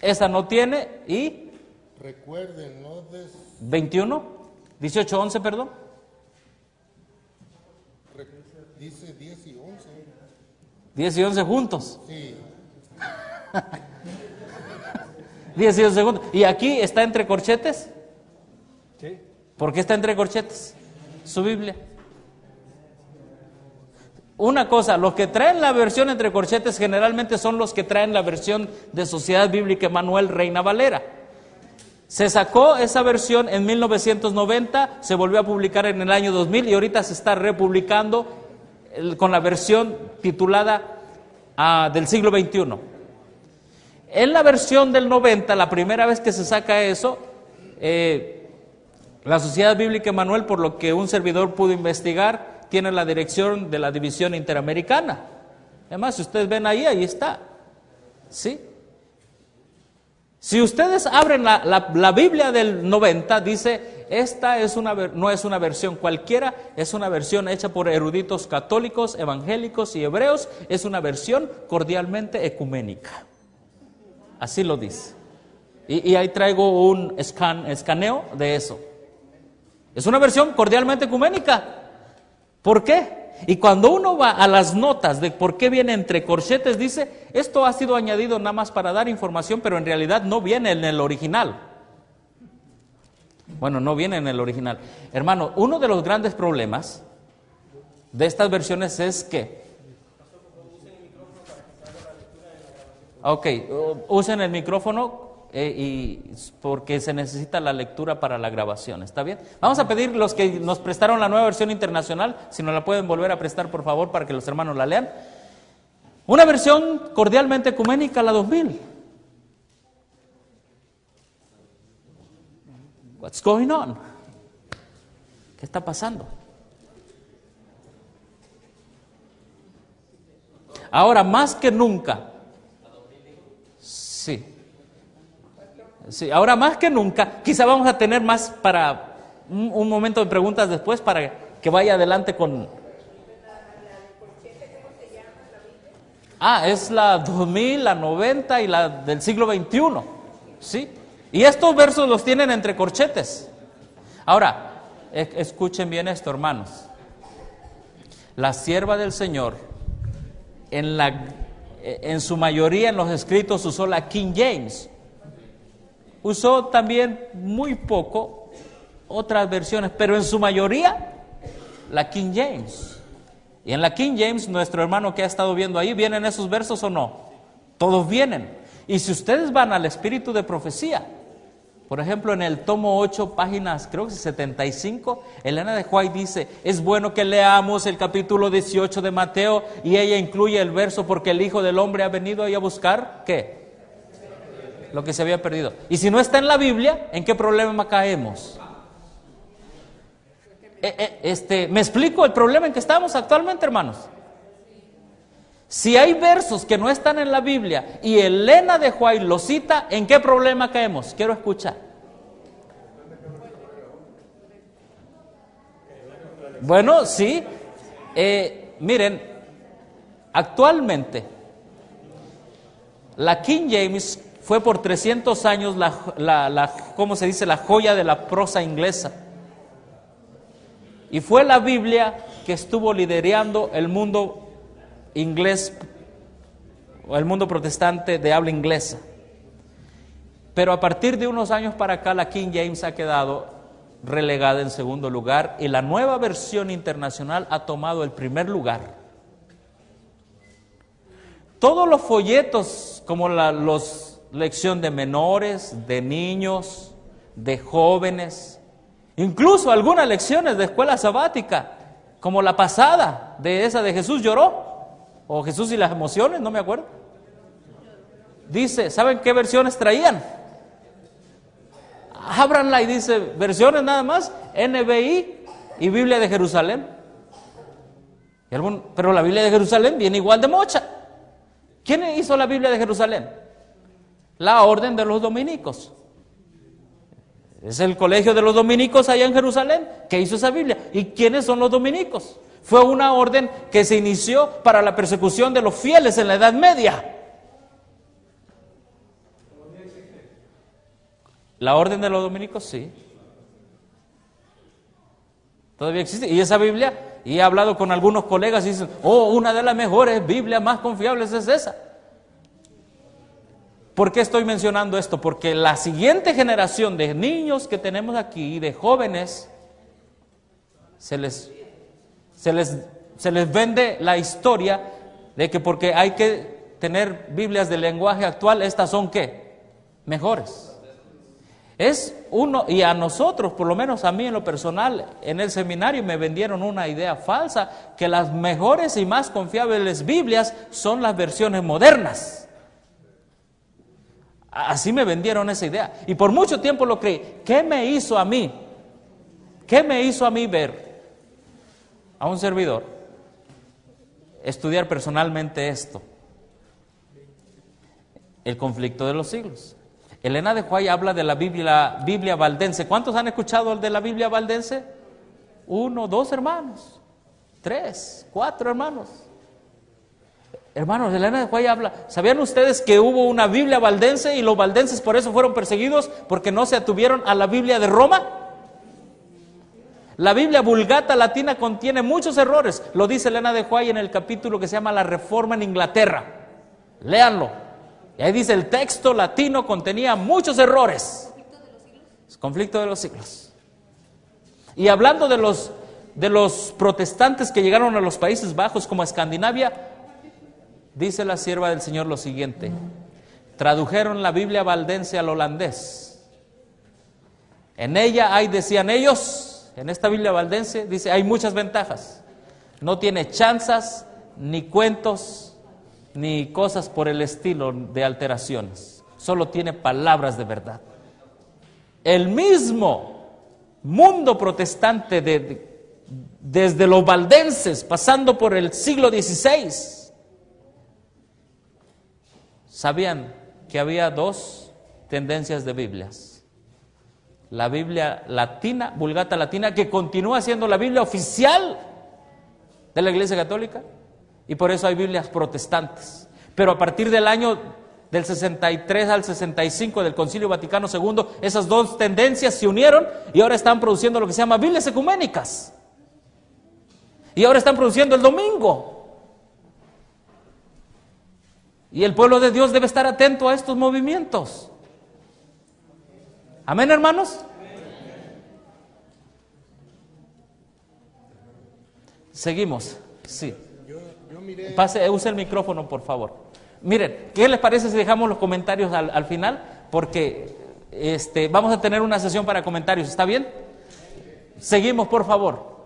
Esta no tiene, y recuerden, no 21, 18:11, perdón. Dice 10 y 11. 10 y 11 juntos. Sí. 10 y 11 juntos. ¿Y aquí está entre corchetes? Sí. ¿Por qué está entre corchetes? Su Biblia. Una cosa, los que traen la versión entre corchetes generalmente son los que traen la versión de Sociedad Bíblica Emanuel Reina Valera. Se sacó esa versión en 1990, se volvió a publicar en el año 2000 y ahorita se está republicando con la versión titulada del siglo XXI. En la versión del 90, la primera vez que se saca eso, la Sociedad Bíblica Emanuel, por lo que un servidor pudo investigar, tiene la dirección de la División Interamericana. Además, si ustedes ven ahí está. ¿Sí? Si ustedes abren la Biblia del 90, dice, esta no es una versión cualquiera, es una versión hecha por eruditos católicos, evangélicos y hebreos, es una versión cordialmente ecuménica. Así lo dice. Y ahí traigo un escaneo de eso. Es una versión cordialmente ecuménica. ¿Por qué? Y cuando uno va a las notas de por qué viene entre corchetes, dice, esto ha sido añadido nada más para dar información, pero en realidad no viene en el original. Bueno, no viene en el original. Hermano, uno de los grandes problemas de estas versiones es que... Ok, usen el micrófono y porque se necesita la lectura para la grabación, ¿está bien? Vamos a pedir los que nos prestaron la nueva versión internacional, si nos la pueden volver a prestar por favor para que los hermanos la lean. Una versión cordialmente ecuménica, la 2000. What's going on? ¿Qué está pasando? Ahora, más que nunca, sí, ahora más que nunca, quizá vamos a tener más para un momento de preguntas después para que vaya adelante con... es la 2000, la 90 y la del siglo XXI, ¿sí? Y estos versos los tienen entre corchetes. Ahora, escuchen bien esto, hermanos. La sierva del Señor, en su mayoría en los escritos usó la King James. Usó también muy poco otras versiones, pero en su mayoría la King James. Y en la King James, nuestro hermano que ha estado viendo ahí, ¿vienen esos versos o no? Todos vienen. Y si ustedes van al espíritu de profecía, por ejemplo, en el tomo 8, páginas, creo que 75, Elena de White dice, es bueno que leamos el capítulo 18 de Mateo, y ella incluye el verso, porque el Hijo del Hombre ha venido ahí a buscar, ¿qué? Lo que se había perdido. Y si no está en la Biblia, ¿en qué problema caemos? ¿Me explico el problema en que estamos actualmente, hermanos? Si hay versos que no están en la Biblia y Elena de White los cita, ¿en qué problema caemos? Quiero escuchar. Bueno, sí. Miren, actualmente la King James fue por 300 años ¿cómo se dice? La joya de la prosa inglesa. Y fue la Biblia que estuvo liderando el mundo inglés o el mundo protestante de habla inglesa. Pero a partir de unos años para acá la King James ha quedado relegada en segundo lugar y la nueva versión internacional ha tomado el primer lugar. Todos los folletos como los lección de menores, de niños, de jóvenes, incluso algunas lecciones de escuela sabática, como la pasada, de esa de Jesús lloró, o Jesús y las emociones, no me acuerdo. Dice, ¿saben qué versiones traían? Ábranla y dice, versiones nada más, NBI y Biblia de Jerusalén. Pero la Biblia de Jerusalén viene igual de mocha. ¿Quién hizo la Biblia de Jerusalén? La orden de los dominicos. Es el colegio de los dominicos allá en Jerusalén que hizo esa Biblia. ¿Y quiénes son los dominicos? Fue una orden que se inició para la persecución de los fieles en la Edad Media. La orden de los dominicos, sí. Todavía existe. Y esa Biblia, y he hablado con algunos colegas y dicen, una de las mejores Biblias más confiables es esa. ¿Por qué estoy mencionando esto? Porque la siguiente generación de niños que tenemos aquí, de jóvenes, se les vende la historia de que porque hay que tener Biblias de lenguaje actual, estas son ¿qué? Mejores. Y a nosotros, por lo menos a mí en lo personal, en el seminario me vendieron una idea falsa, que las mejores y más confiables Biblias son las versiones modernas. Así me vendieron esa idea. Y por mucho tiempo lo creí. ¿Qué me hizo a mí? ¿Qué me hizo a mí ver a un servidor estudiar personalmente esto? El conflicto de los siglos. Elena de White habla de la Biblia valdense. ¿Cuántos han escuchado el de la Biblia valdense? 1, 2 hermanos, 3, 4 hermanos. Hermanos, Elena de White habla. ¿Sabían ustedes que hubo una Biblia valdense y los valdenses por eso fueron perseguidos? Porque no se atuvieron a la Biblia de Roma. La Biblia Vulgata latina contiene muchos errores. Lo dice Elena de White en el capítulo que se llama La Reforma en Inglaterra. Léanlo. Y ahí dice, el texto latino contenía muchos errores. Conflicto de los siglos. Y hablando de los protestantes que llegaron a los Países Bajos como a Escandinavia, dice la sierva del Señor lo siguiente: tradujeron la Biblia valdense al holandés. En ella hay, decían ellos, en esta Biblia valdense, dice, hay muchas ventajas. No tiene chanzas, ni cuentos, ni cosas por el estilo de alteraciones. Solo tiene palabras de verdad. El mismo mundo protestante desde los valdenses, pasando por el siglo XVI, sabían que había 2 tendencias de Biblias. La Biblia latina, Vulgata latina, que continúa siendo la Biblia oficial de la Iglesia Católica, y por eso hay Biblias protestantes. Pero a partir del año del 63 al 65 del Concilio Vaticano II, esas 2 tendencias se unieron y ahora están produciendo lo que se llama Biblias ecuménicas. Y ahora están produciendo el domingo. Y el pueblo de Dios debe estar atento a estos movimientos. ¿Amén, hermanos? Seguimos. Sí. Use el micrófono, por favor. Miren, ¿qué les parece si dejamos los comentarios al final? Porque vamos a tener una sesión para comentarios, ¿está bien? Seguimos, por favor.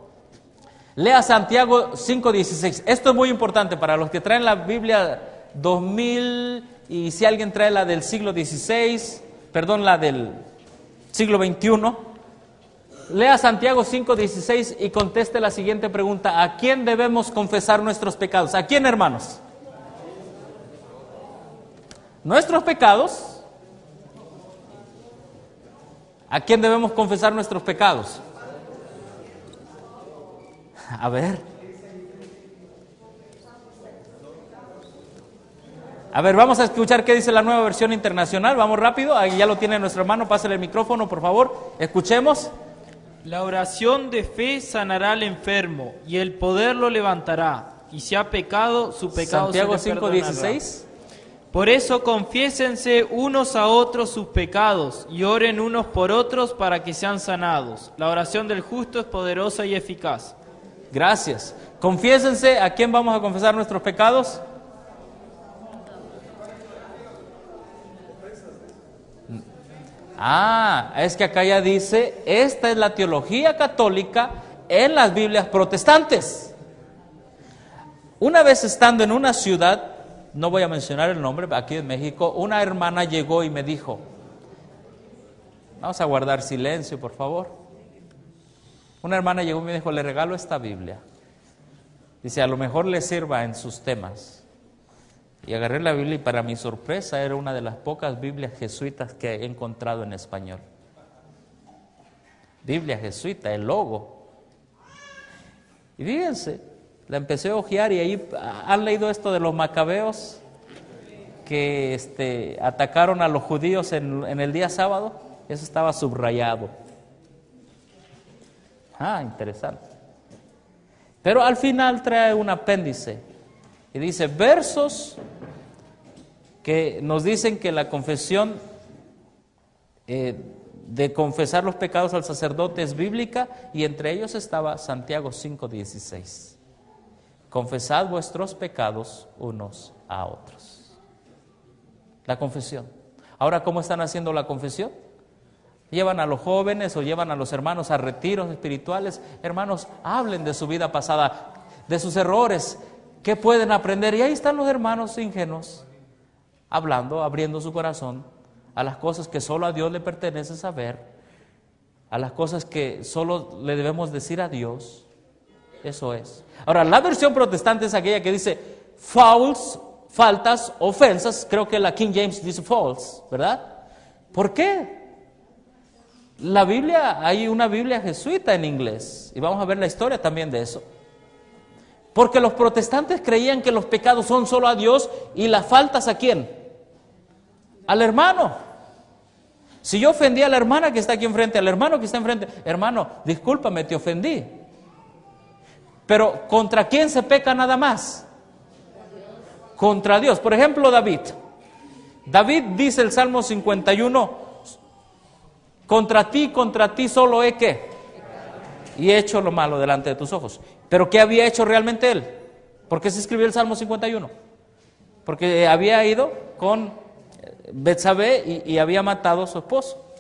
Lea Santiago 5:16. Esto es muy importante para los que traen la Biblia 2000 y si alguien trae la del siglo XVI, la del siglo XXI. Lea Santiago 5:16 y conteste la siguiente pregunta: ¿a quién debemos confesar nuestros pecados? ¿A quién, hermanos? ¿Nuestros pecados? ¿A quién debemos confesar nuestros pecados? A ver. Vamos a escuchar qué dice la Nueva Versión Internacional. Vamos rápido, ahí ya lo tiene nuestro hermano, pásale el micrófono, por favor. Escuchemos. La oración de fe sanará al enfermo y el poder lo levantará, y si ha pecado, su pecado Santiago se le perdonará. 5:16. Por eso confiésense unos a otros sus pecados y oren unos por otros para que sean sanados. La oración del justo es poderosa y eficaz. Gracias. Confiésense. ¿A quién vamos a confesar nuestros pecados? Es que acá ya dice, esta es la teología católica en las Biblias protestantes. Una vez estando en una ciudad, no voy a mencionar el nombre, aquí en México, una hermana llegó y me dijo, vamos a guardar silencio, por favor. Una hermana llegó y me dijo, le regalo esta Biblia. Dice, a lo mejor le sirva en sus temas. Y agarré la Biblia y para mi sorpresa era una de las pocas Biblias jesuitas que he encontrado en español. Biblia jesuita, el logo. Y fíjense, la empecé a hojear y ahí han leído esto de los macabeos que atacaron a los judíos en el día sábado. Eso estaba subrayado. Interesante. Pero al final trae un apéndice y dice versos que nos dicen que la confesión de confesar los pecados al sacerdote es bíblica, y entre ellos estaba Santiago 5:16. Confesad vuestros pecados unos a otros. La confesión. Ahora, ¿cómo están haciendo la confesión? Llevan a los jóvenes o llevan a los hermanos a retiros espirituales. Hermanos, hablen de su vida pasada, de sus errores, ¿qué pueden aprender? Y ahí están los hermanos ingenuos, hablando, abriendo su corazón a las cosas que solo a Dios le pertenece saber, a las cosas que solo le debemos decir a Dios. Eso es. Ahora, la versión protestante es aquella que dice fouls, faltas, ofensas. Creo que la King James dice false, ¿verdad? ¿Por qué? La Biblia, hay una Biblia jesuita en inglés, y vamos a ver la historia también de eso. Porque los protestantes creían que los pecados son solo a Dios y las faltas ¿a quién? Al hermano. Si yo ofendí a la hermana que está aquí enfrente, al hermano que está enfrente, hermano, discúlpame, te ofendí. Pero ¿contra quién se peca nada más? Contra Dios. Por ejemplo, David. David dice el Salmo 51, contra ti solo he ¿qué? Y he hecho lo malo delante de tus ojos. ¿Pero qué había hecho realmente él? ¿Por qué se escribió el Salmo 51? Porque había ido con Betsabé y había matado a su esposo.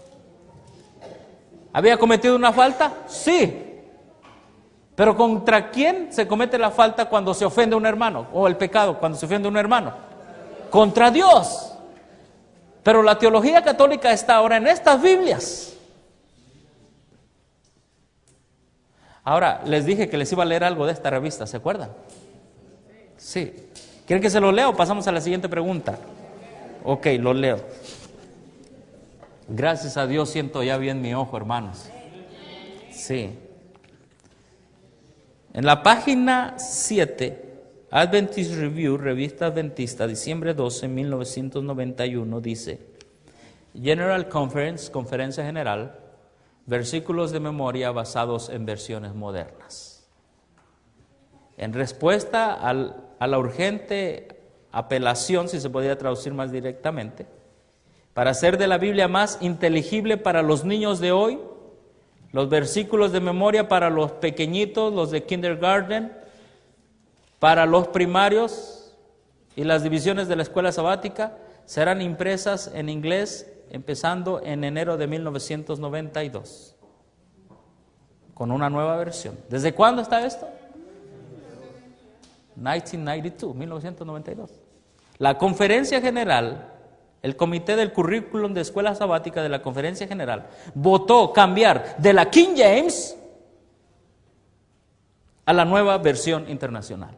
¿Había cometido una falta? Sí. Pero ¿contra quién se comete la falta cuando se ofende a un hermano? O el pecado cuando se ofende a un hermano. Contra Dios. Pero la teología católica está ahora en estas Biblias. Ahora, les dije que les iba a leer algo de esta revista, ¿se acuerdan? Sí. ¿Quieren que se lo lea o pasamos a la siguiente pregunta? Ok, lo leo. Gracias a Dios siento ya bien mi ojo, hermanos. Sí. En la página 7, Adventist Review, revista adventista, diciembre 12, 1991, dice: General Conference, conferencia general, versículos de memoria basados en versiones modernas. En respuesta a la urgente apelación, si se podía traducir más directamente, para hacer de la Biblia más inteligible para los niños de hoy, los versículos de memoria para los pequeñitos, los de kindergarten, para los primarios y las divisiones de la escuela sabática serán impresas en inglés empezando en enero de 1992 con una nueva versión. ¿Desde cuándo está esto? 1992. La Conferencia General, el Comité del Currículum de Escuela Sabática de la Conferencia General, votó cambiar de la King James a la nueva versión internacional.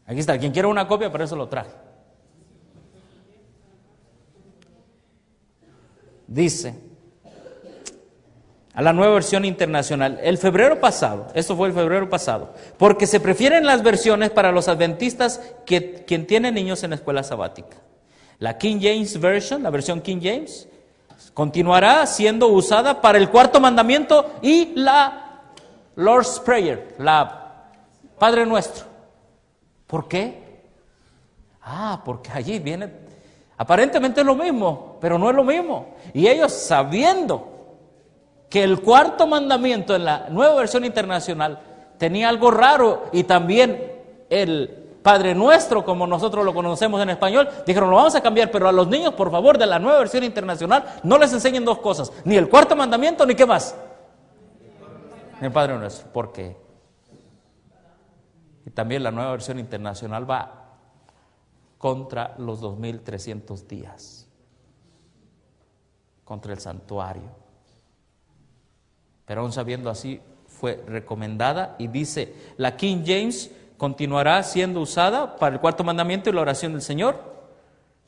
Aquí está, quien quiera una copia, por eso lo traje. Dice, a la nueva versión internacional, el febrero pasado, esto fue el febrero pasado, porque se prefieren las versiones para los adventistas quien tiene niños en la escuela sabática. La King James Version, la versión King James, continuará siendo usada para el cuarto mandamiento y la Lord's Prayer, la Padre Nuestro. ¿Por qué? Porque allí viene, aparentemente es lo mismo, pero no es lo mismo. Y ellos, sabiendo que el cuarto mandamiento en la nueva versión internacional tenía algo raro, y también el Padre Nuestro, como nosotros lo conocemos en español, dijeron, lo vamos a cambiar, pero a los niños, por favor, de la Nueva Versión Internacional, no les enseñen dos cosas, ni el cuarto mandamiento, ni qué más. Ni el Padre Nuestro. ¿Por qué? Y también la Nueva Versión Internacional va contra los 2300 días, contra el santuario. Pero aún sabiendo así, fue recomendada, y dice, la King James continuará siendo usada para el cuarto mandamiento y la oración del Señor.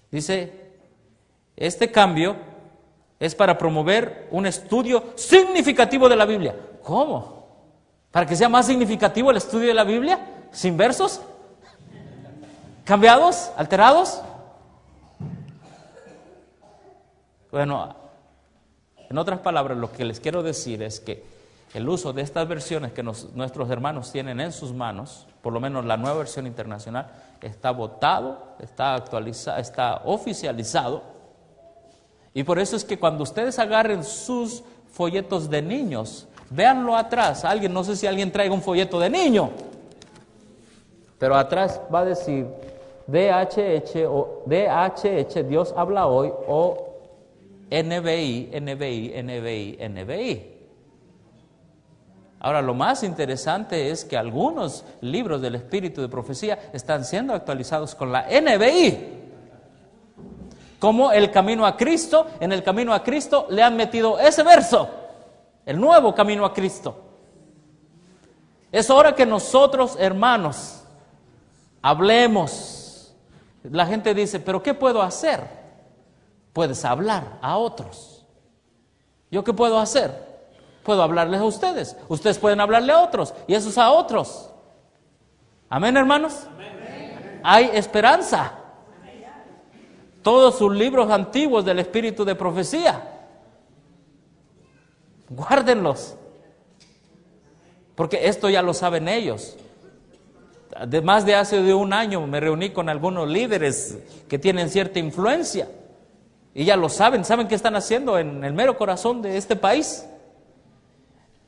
Dice, este cambio es para promover un estudio significativo de la Biblia. ¿Cómo? ¿Para que sea más significativo el estudio de la Biblia? ¿Sin versos? ¿Cambiados? ¿Alterados? Bueno, en otras palabras, lo que les quiero decir es que el uso de estas versiones que nuestros hermanos tienen en sus manos, por lo menos la Nueva Versión Internacional, está votado, está actualizado, está oficializado. Y por eso es que cuando ustedes agarren sus folletos de niños, véanlo atrás. No sé si alguien traiga un folleto de niño, pero atrás va a decir DHH o DHH, Dios habla hoy, o NBI, NBI, NBI, NBI. Ahora, lo más interesante es que algunos libros del Espíritu de Profecía están siendo actualizados con la NBI. Como el camino a Cristo, en el camino a Cristo le han metido ese verso, el nuevo camino a Cristo. Es hora que nosotros, hermanos, hablemos. La gente dice, ¿pero qué puedo hacer? Puedes hablar a otros. ¿Yo qué puedo hacer? Puedo hablarles a ustedes. Ustedes pueden hablarle a otros. Y esos a otros. Amén, hermanos. Amén. Hay esperanza. Todos sus libros antiguos del Espíritu de Profecía, guárdenlos. Porque esto ya lo saben ellos. Más de hace un año me reuní con algunos líderes que tienen cierta influencia. Y ya lo saben. ¿Saben qué están haciendo en el mero corazón de este país?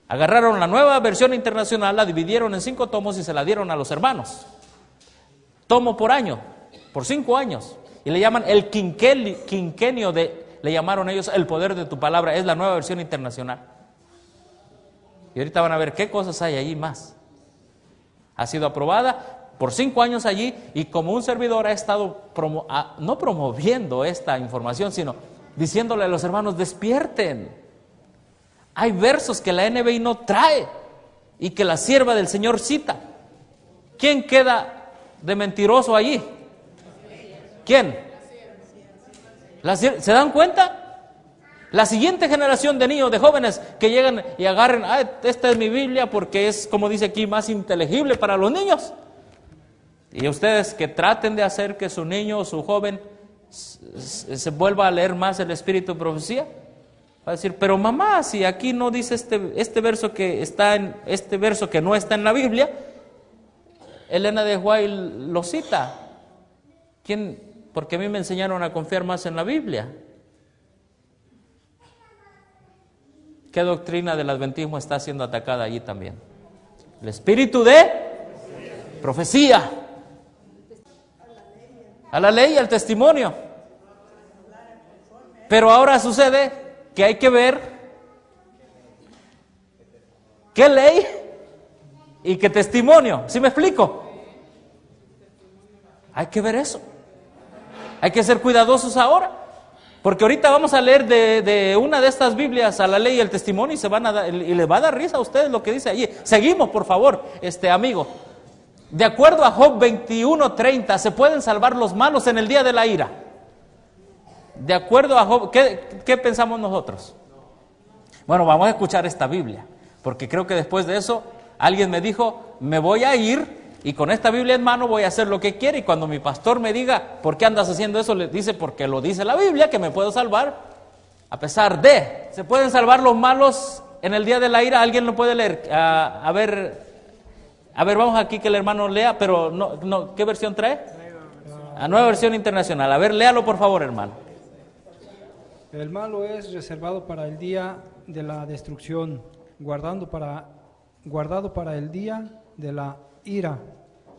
Agarraron la Nueva Versión Internacional, la dividieron en 5 tomos y se la dieron a los hermanos. Tomo por año, por 5 años. Y le llaman el quinquenio le llamaron ellos el poder de tu palabra. Es la Nueva Versión Internacional. Y ahorita van a ver qué cosas hay allí más. Ha sido aprobada por 5 años allí, y como un servidor ha estado no promoviendo esta información, sino diciéndole a los hermanos, despierten. Hay versos que la NBI no trae y que la sierva del Señor cita. ¿Quién queda de mentiroso allí? ¿Quién? ¿Se dan cuenta? La siguiente generación de niños, de jóvenes que llegan y agarren, esta es mi Biblia porque es, como dice aquí, más inteligible para los niños. Y ustedes que traten de hacer que su niño o su joven se vuelva a leer más el Espíritu de Profecía. Va a decir, pero mamá, si aquí no dice este verso que está en este verso que no está en la Biblia, Elena de White lo cita. ¿Quién? Porque a mí me enseñaron a confiar más en la Biblia. ¿Qué doctrina del adventismo está siendo atacada allí también? El espíritu de profecía. A la ley y al testimonio. Pero ahora sucede que hay que ver qué ley y qué testimonio. ¿Sí me explico? Hay que ver eso. Hay que ser cuidadosos ahora. Porque ahorita vamos a leer de una de estas Biblias a la ley y el testimonio y le va a dar risa a ustedes lo que dice allí. Seguimos, por favor, amigo. De acuerdo a Job 21:30, se pueden salvar los malos en el día de la ira. De acuerdo a Job, ¿qué pensamos nosotros? Bueno, vamos a escuchar esta Biblia, porque creo que después de eso alguien me dijo, me voy a ir y con esta Biblia en mano voy a hacer lo que quiera, y cuando mi pastor me diga, ¿por qué andas haciendo eso? Le dice, porque lo dice la Biblia, que me puedo salvar, a pesar de, ¿se pueden salvar los malos en el día de la ira? ¿Alguien lo puede leer? A ver, vamos aquí que el hermano lea, pero no, ¿qué versión trae? La Nueva Versión Internacional. A ver, léalo por favor, hermano. El malo es reservado para el día de la destrucción, guardado para el día de la ira,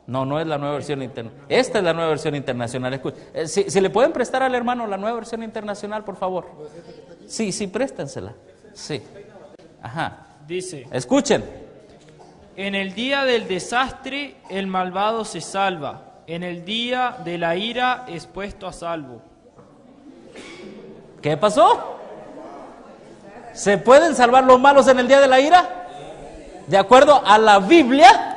No, no es la nueva versión internacional. Esta es la nueva versión internacional. Si le pueden prestar al hermano la nueva versión internacional, por favor. Sí, préstensela. Sí. Ajá. Dice: Escuchen. en el día del desastre el malvado se salva, en el día de la ira es puesto a salvo. ¿Qué pasó? ¿Se pueden salvar los malos en el día de la ira? De acuerdo a la Biblia.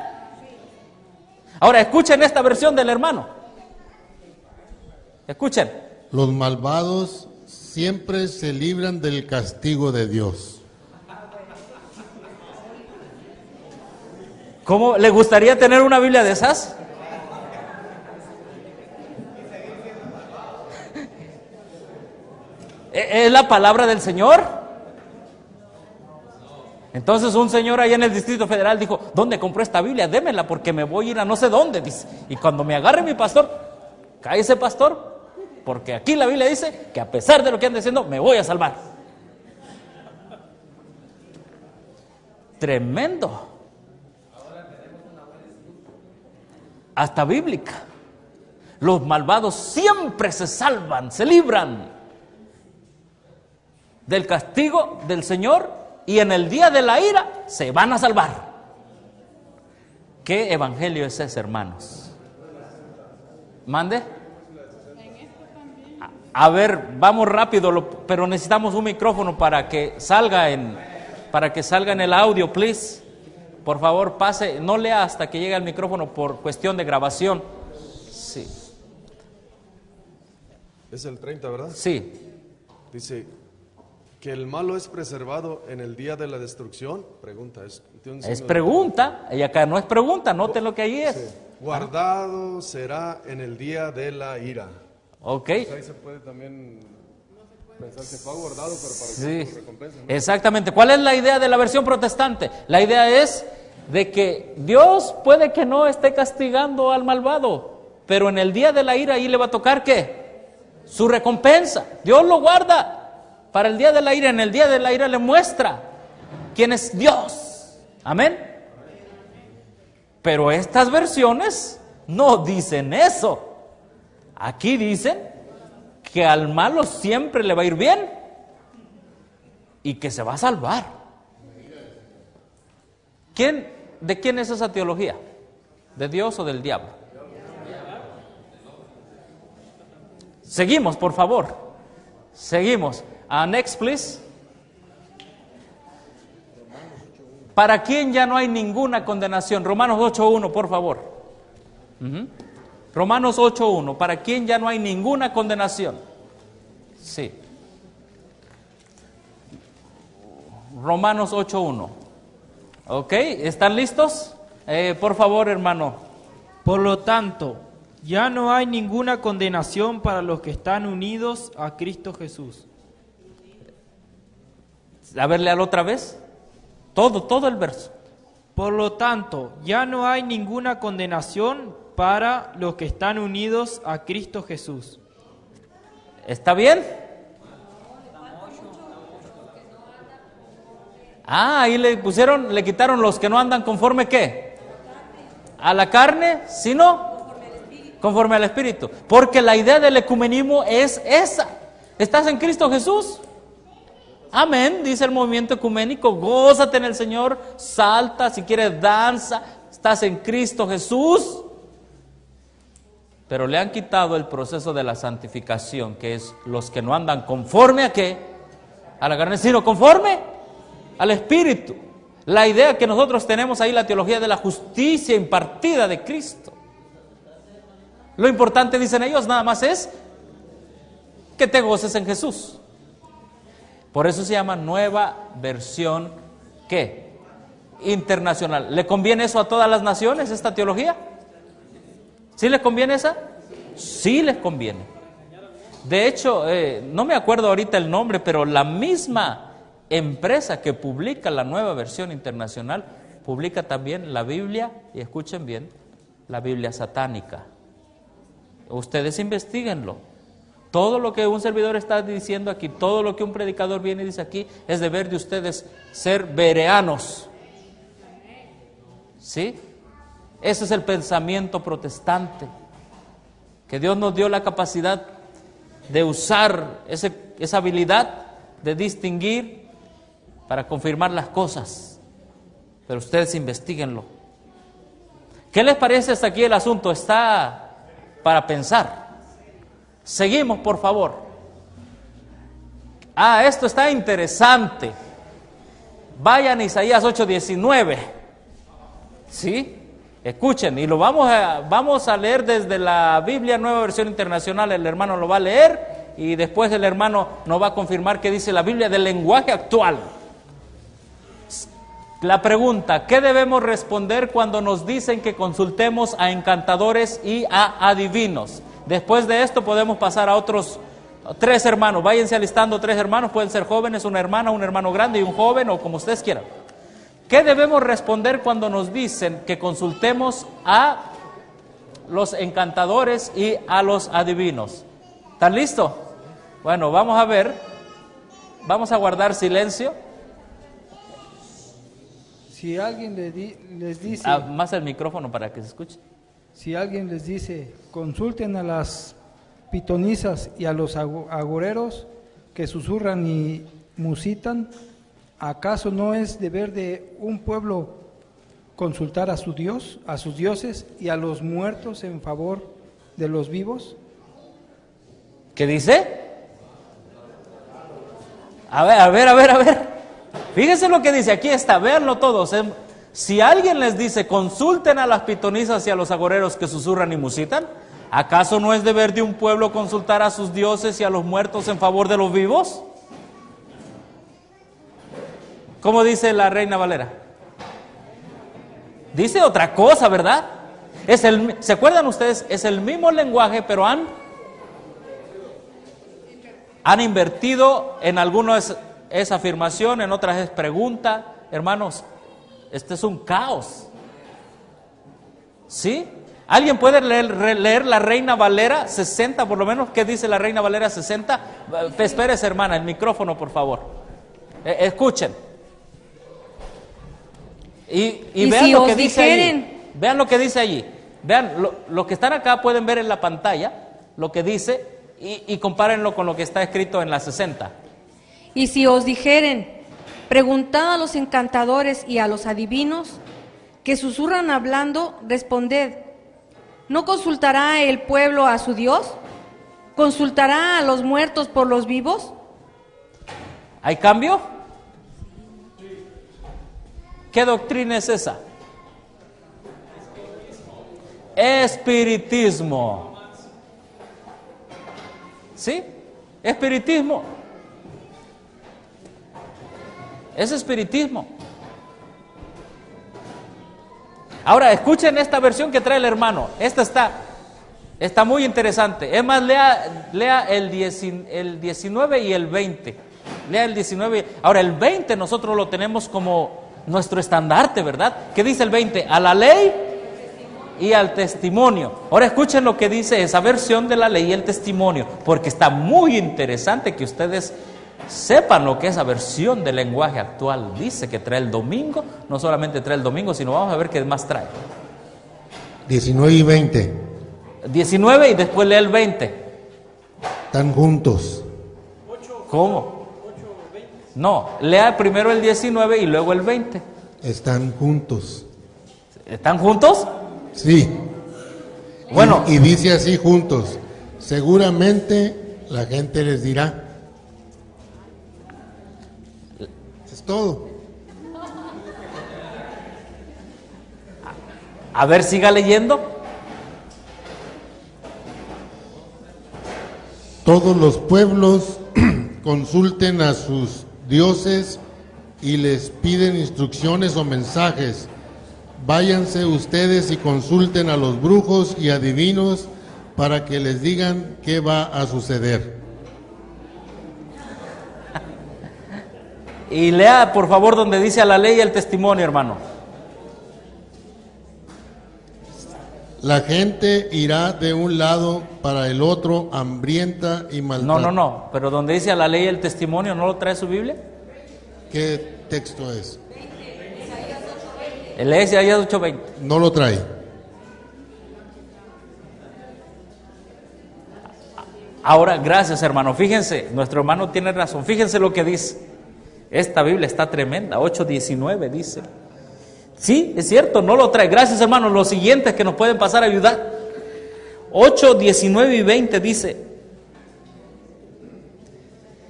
Ahora escuchen esta versión del hermano. Escuchen. Los malvados siempre se libran del castigo de Dios. ¿Cómo le gustaría tener una Biblia de esas? ¿Es la palabra del Señor? Entonces un señor allá en el Distrito Federal dijo: ¿dónde compró esta Biblia? Démela porque me voy a ir a no sé dónde, dice. Y cuando me agarre mi pastor, cállese pastor, porque aquí la Biblia dice que a pesar de lo que ande diciendo, me voy a salvar. Tremendo. Hasta bíblica. Los malvados siempre se salvan, se libran del castigo del Señor, y en el día de la ira se van a salvar. ¿Qué evangelio es ese, hermanos? ¿Mande? A ver, vamos rápido, pero necesitamos un micrófono para que salga en el audio, please. Por favor, pase, no lea hasta que llegue al micrófono por cuestión de grabación. Sí. Es el 30, ¿verdad? Sí. Dice que el malo es preservado en el día de la destrucción. Pregunta. Es pregunta, y acá no es pregunta, noten lo que ahí es. Sí. Guardado será en el día de la ira. Ok. Pues ahí se puede también pensar que fue guardado, pero para que Sí, recompensa, ¿no? exactamente. ¿Cuál es la idea de la versión protestante? La idea es de que Dios puede que no esté castigando al malvado, pero en el día de la ira ahí le va a tocar ¿qué? Su recompensa. Dios lo guarda para el día de la ira. En el día de la ira le muestra quién es Dios. Amén. Pero estas versiones no dicen eso. Aquí dicen que al malo siempre le va a ir bien y que se va a salvar. ¿De quién es esa teología? ¿De Dios o del diablo? Seguimos, por favor. Seguimos. Next, please. ¿Para quién ya no hay ninguna condenación? Romanos 8:1, por favor. Romanos 8:1. ¿Para quién ya no hay ninguna condenación? Sí. Romanos 8:1. ¿Ok? ¿Están listos? Por favor, hermano. Por lo tanto, ya no hay ninguna condenación para los que están unidos a Cristo Jesús. A ver, léalo otra vez. Todo el verso. Por lo tanto, ya no hay ninguna condenación para los que están unidos a Cristo Jesús. ¿Está bien? Ahí le quitaron los que no andan conforme ¿qué? A la carne, sino conforme al Espíritu. Porque la idea del ecumenismo es esa. ¿Estás en Cristo Jesús? Amén, dice el movimiento ecuménico. Gózate en el Señor, salta, si quieres danza. Estás en Cristo Jesús. Pero le han quitado el proceso de la santificación, que es los que no andan conforme a ¿qué? A la carne, sino conforme al Espíritu. La idea que nosotros tenemos ahí, la teología de la justicia impartida de Cristo. Lo importante, dicen ellos, nada más es que te goces en Jesús. Por eso se llama nueva versión ¿qué? Internacional. ¿Le conviene eso a todas las naciones, esta teología? ¿Sí les conviene esa? Sí les conviene. De hecho, no me acuerdo ahorita el nombre, pero la misma empresa que publica la nueva versión internacional publica también la Biblia, y escuchen bien, la Biblia satánica. Ustedes investiguenlo. Todo lo que un servidor está diciendo aquí, todo lo que un predicador viene y dice aquí, es deber de ustedes ser bereanos. ¿Sí? Ese es el pensamiento protestante, que Dios nos dio la capacidad de usar esa habilidad de distinguir para confirmar las cosas. Pero ustedes investíguenlo. ¿Qué les parece hasta aquí el asunto? Está para pensar. Seguimos, por favor. Esto está interesante. Vayan a Isaías 8:19. ¿Sí? Escuchen, y lo vamos a leer desde la Biblia Nueva Versión Internacional. El hermano lo va a leer y después el hermano nos va a confirmar qué dice la Biblia del lenguaje actual. La pregunta: ¿qué debemos responder cuando nos dicen que consultemos a encantadores y a adivinos? Después de esto podemos pasar a otros 3 hermanos. Váyanse alistando 3 hermanos, pueden ser jóvenes, una hermana, un hermano grande y un joven, o como ustedes quieran. ¿Qué debemos responder cuando nos dicen que consultemos a los encantadores y a los adivinos? ¿Están listos? Bueno, vamos a ver. Vamos a guardar silencio. Si alguien les dice... Más el micrófono para que se escuche. Si alguien les dice, consulten a las pitonisas y a los agoreros que susurran y musitan, ¿acaso no es deber de un pueblo consultar a su Dios, a sus dioses y a los muertos en favor de los vivos? ¿Qué dice? A ver. Fíjense lo que dice, aquí está, véanlo todos. Si alguien les dice, consulten a las pitonisas y a los agoreros que susurran y musitan, ¿acaso no es deber de un pueblo consultar a sus dioses y a los muertos en favor de los vivos? ¿Cómo dice la Reina Valera? Dice otra cosa, ¿verdad? ¿Se acuerdan ustedes? Es el mismo lenguaje, pero han invertido. En algunos es afirmación, en otras es pregunta. Hermanos, este es un caos. ¿Sí? ¿Alguien puede leer la Reina Valera 60 por lo menos? ¿Qué dice la Reina Valera 60? Espérese, hermana, el micrófono, por favor. Escuchen. Y vean si lo que os dice dijeren... allí. Vean lo que dice allí. Vean, los que están acá pueden ver en la pantalla lo que dice y compárenlo con lo que está escrito en la 60. Y si os dijeren, preguntad a los encantadores y a los adivinos que susurran hablando, responded, ¿no consultará el pueblo a su Dios? ¿Consultará a los muertos por los vivos? ¿Hay cambio? ¿Qué doctrina es esa? Espiritismo. ¿Sí? Espiritismo. Es espiritismo. Ahora, escuchen esta versión que trae el hermano. Esta está muy interesante. Es más, lea el 19 y el 20. Lea el 19. Ahora, el 20 nosotros lo tenemos como nuestro estandarte, ¿verdad? ¿Qué dice el 20? A la ley y al testimonio. Ahora escuchen lo que dice esa versión de la ley y el testimonio, porque está muy interesante que ustedes sepan lo que esa versión del lenguaje actual dice que trae el domingo. No solamente trae el domingo, sino vamos a ver qué más trae. 19 y 20. 19 y después lee el 20. Están juntos. ¿Cómo? No, lea primero el 19 y luego el 20. Están juntos. ¿Están juntos? Sí. Bueno. Y dice así, juntos. Seguramente la gente les dirá. Es todo. A ver, siga leyendo. Todos los pueblos consulten a sus dioses y les piden instrucciones o mensajes. Váyanse ustedes y consulten a los brujos y adivinos para que les digan qué va a suceder. Y lea, por favor, donde dice a la ley y el testimonio, hermano. La gente irá de un lado para el otro, hambrienta y maltratada. No, pero donde dice a la ley y el testimonio, ¿no lo trae su Biblia? ¿Qué texto es? El Isaías 8:20. No lo trae. Ahora, gracias hermano, fíjense, nuestro hermano tiene razón, fíjense lo que dice. Esta Biblia está tremenda, 8:19 dice. Sí, es cierto, no lo trae. Gracias hermano, los siguientes que nos pueden pasar a ayudar. 8:19 y 20 dice.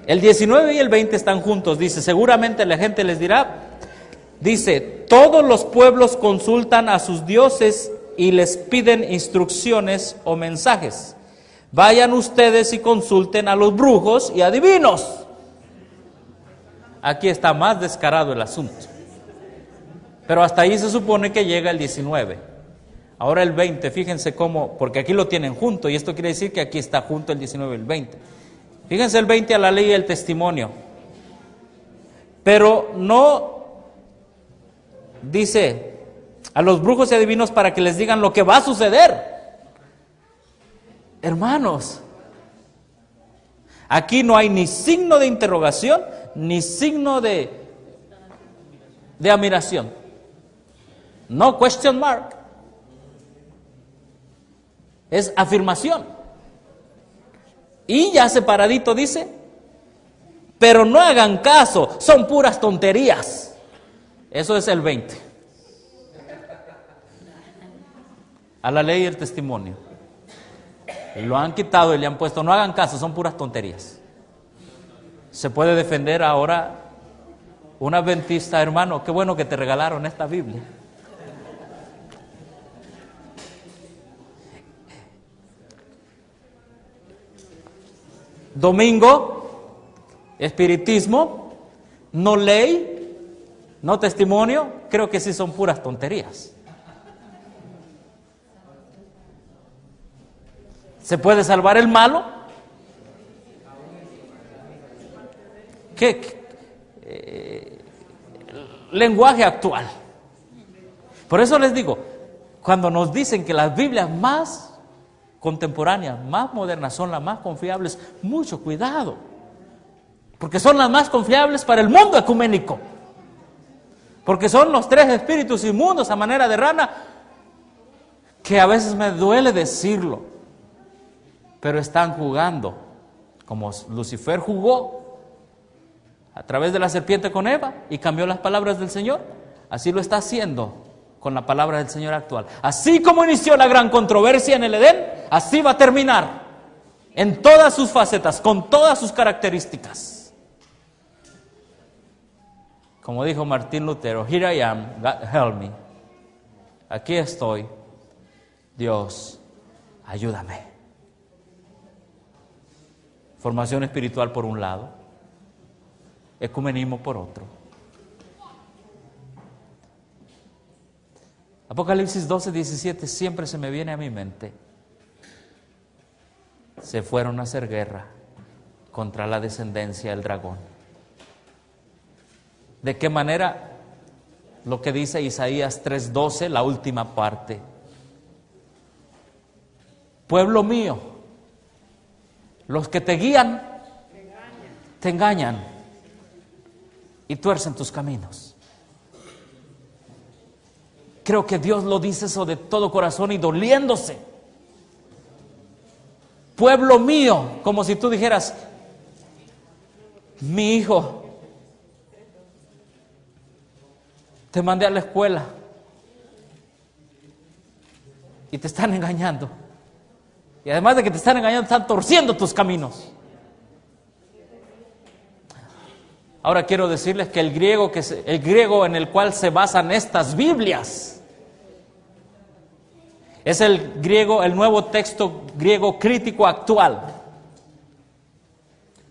El 19 y el 20 están juntos, dice, seguramente la gente les dirá, dice, todos los pueblos consultan a sus dioses y les piden instrucciones o mensajes. Vayan ustedes y consulten a los brujos y adivinos. Aquí está más descarado el asunto. Pero hasta ahí se supone que llega el 19. Ahora el 20, fíjense cómo, porque aquí lo tienen junto, y esto quiere decir que aquí está junto el 19 y el 20. Fíjense el 20 a la ley y el testimonio. Pero no dice a los brujos y adivinos para que les digan lo que va a suceder. Hermanos, aquí no hay ni signo de interrogación, ni signo de admiración. No question mark. Es afirmación. Y ya separadito dice, pero no hagan caso, son puras tonterías. Eso es el 20. A la ley y el testimonio. Lo han quitado y le han puesto, no hagan caso, son puras tonterías. Se puede defender ahora un adventista, hermano, qué bueno que te regalaron esta Biblia. Domingo, espiritismo, no ley, no testimonio, creo que sí son puras tonterías. ¿Se puede salvar el malo? ¿Qué? Lenguaje actual. Por eso les digo, cuando nos dicen que las Biblias más contemporáneas, más modernas, son las más confiables, mucho cuidado, porque son las más confiables para el mundo ecuménico, porque son los tres espíritus inmundos a manera de rana, que a veces me duele decirlo, pero están jugando, como Lucifer jugó a través de la serpiente con Eva y cambió las palabras del Señor, así lo está haciendo con la palabra del Señor actual. Así como inició la gran controversia en el Edén, así va a terminar en todas sus facetas, con todas sus características. Como dijo Martín Lutero, here I am, God help me. Aquí estoy, Dios, ayúdame. Formación espiritual por un lado, ecumenismo por otro. Apocalipsis 12:17 siempre se me viene a mi mente. Se fueron a hacer guerra contra la descendencia del dragón. ¿De qué manera? Lo que dice Isaías 3:12, la última parte. Pueblo mío, los que te guían, te engañan y tuercen tus caminos. Creo que Dios lo dice eso de todo corazón y doliéndose. Pueblo mío, como si tú dijeras, mi hijo, te mandé a la escuela y te están engañando. Y además de que te están engañando, están torciendo tus caminos. Ahora quiero decirles que el griego en el cual se basan estas Biblias es el griego, el nuevo texto griego crítico actual.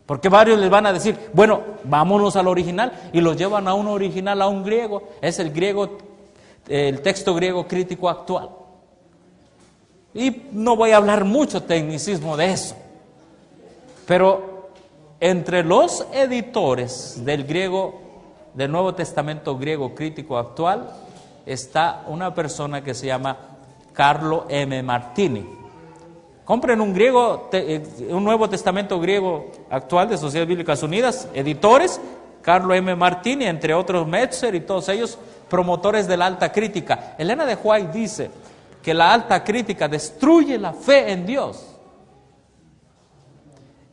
Porque varios les van a decir, bueno, vámonos al original, y los llevan a un original, a un griego. Es el texto griego crítico actual. Y no voy a hablar mucho tecnicismo de eso. Pero entre los editores del griego, del Nuevo Testamento griego crítico actual, está una persona que se llama Carlo M. Martini. Compren un Nuevo Testamento griego actual de Sociedades Bíblicas Unidas, editores, Carlo M. Martini, entre otros Metzer y todos ellos, promotores de la alta crítica. Elena de White dice que la alta crítica destruye la fe en Dios.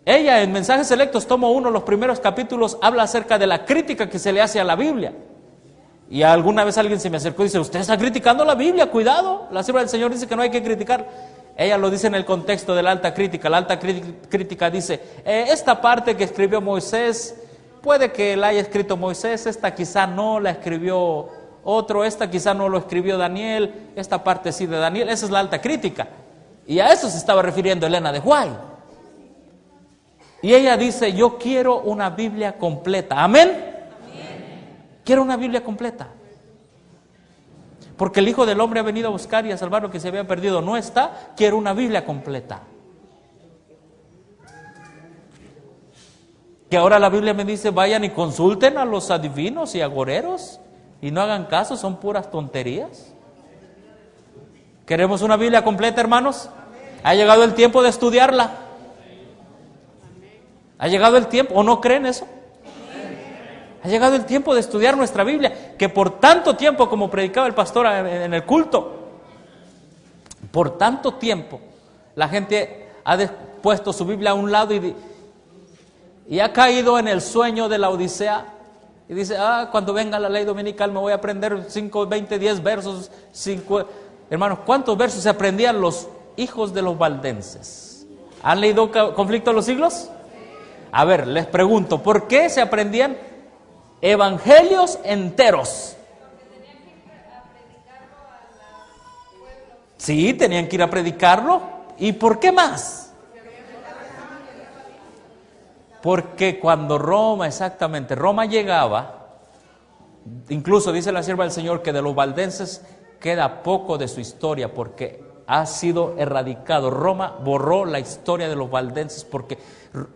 Ella en Mensajes Selectos, tomo 1, los primeros capítulos, habla acerca de la crítica que se le hace a la Biblia. Y alguna vez alguien se me acercó y dice, usted está criticando la Biblia, cuidado. La sierva del Señor dice que no hay que criticar. Ella lo dice en el contexto de la alta crítica. La alta crítica dice, esta parte que escribió Moisés, puede que la haya escrito Moisés, esta quizá no la escribió otro, esta quizá no lo escribió Daniel, esta parte sí de Daniel. Esa es la alta crítica. Y a eso se estaba refiriendo Elena de White. Y ella dice, yo quiero una Biblia completa. ¿Amén? Quiero una Biblia completa. Porque el Hijo del Hombre ha venido a buscar y a salvar lo que se había perdido. No está, quiero una Biblia completa. Que ahora la Biblia me dice, vayan y consulten a los adivinos y agoreros y no hagan caso, son puras tonterías. ¿Queremos una Biblia completa, hermanos? Ha llegado el tiempo de estudiarla. Ha llegado el tiempo, ¿o no creen eso? Ha llegado el tiempo de estudiar nuestra Biblia, que por tanto tiempo, como predicaba el pastor en el culto, por tanto tiempo la gente ha puesto su Biblia a un lado y ha caído en el sueño de la Odisea y dice, cuando venga la ley dominical me voy a aprender 5, 20, 10 versos. 5. Hermanos, ¿cuántos versos se aprendían los hijos de los valdenses? ¿Han leído Conflicto de los Siglos? A ver, les pregunto, ¿por qué se aprendían evangelios enteros? Sí, tenían que ir a predicarlo. ¿Y por qué más? Porque cuando Roma llegaba, incluso dice la sierva del Señor que de los valdenses queda poco de su historia porque ha sido erradicado. Roma borró la historia de los valdenses porque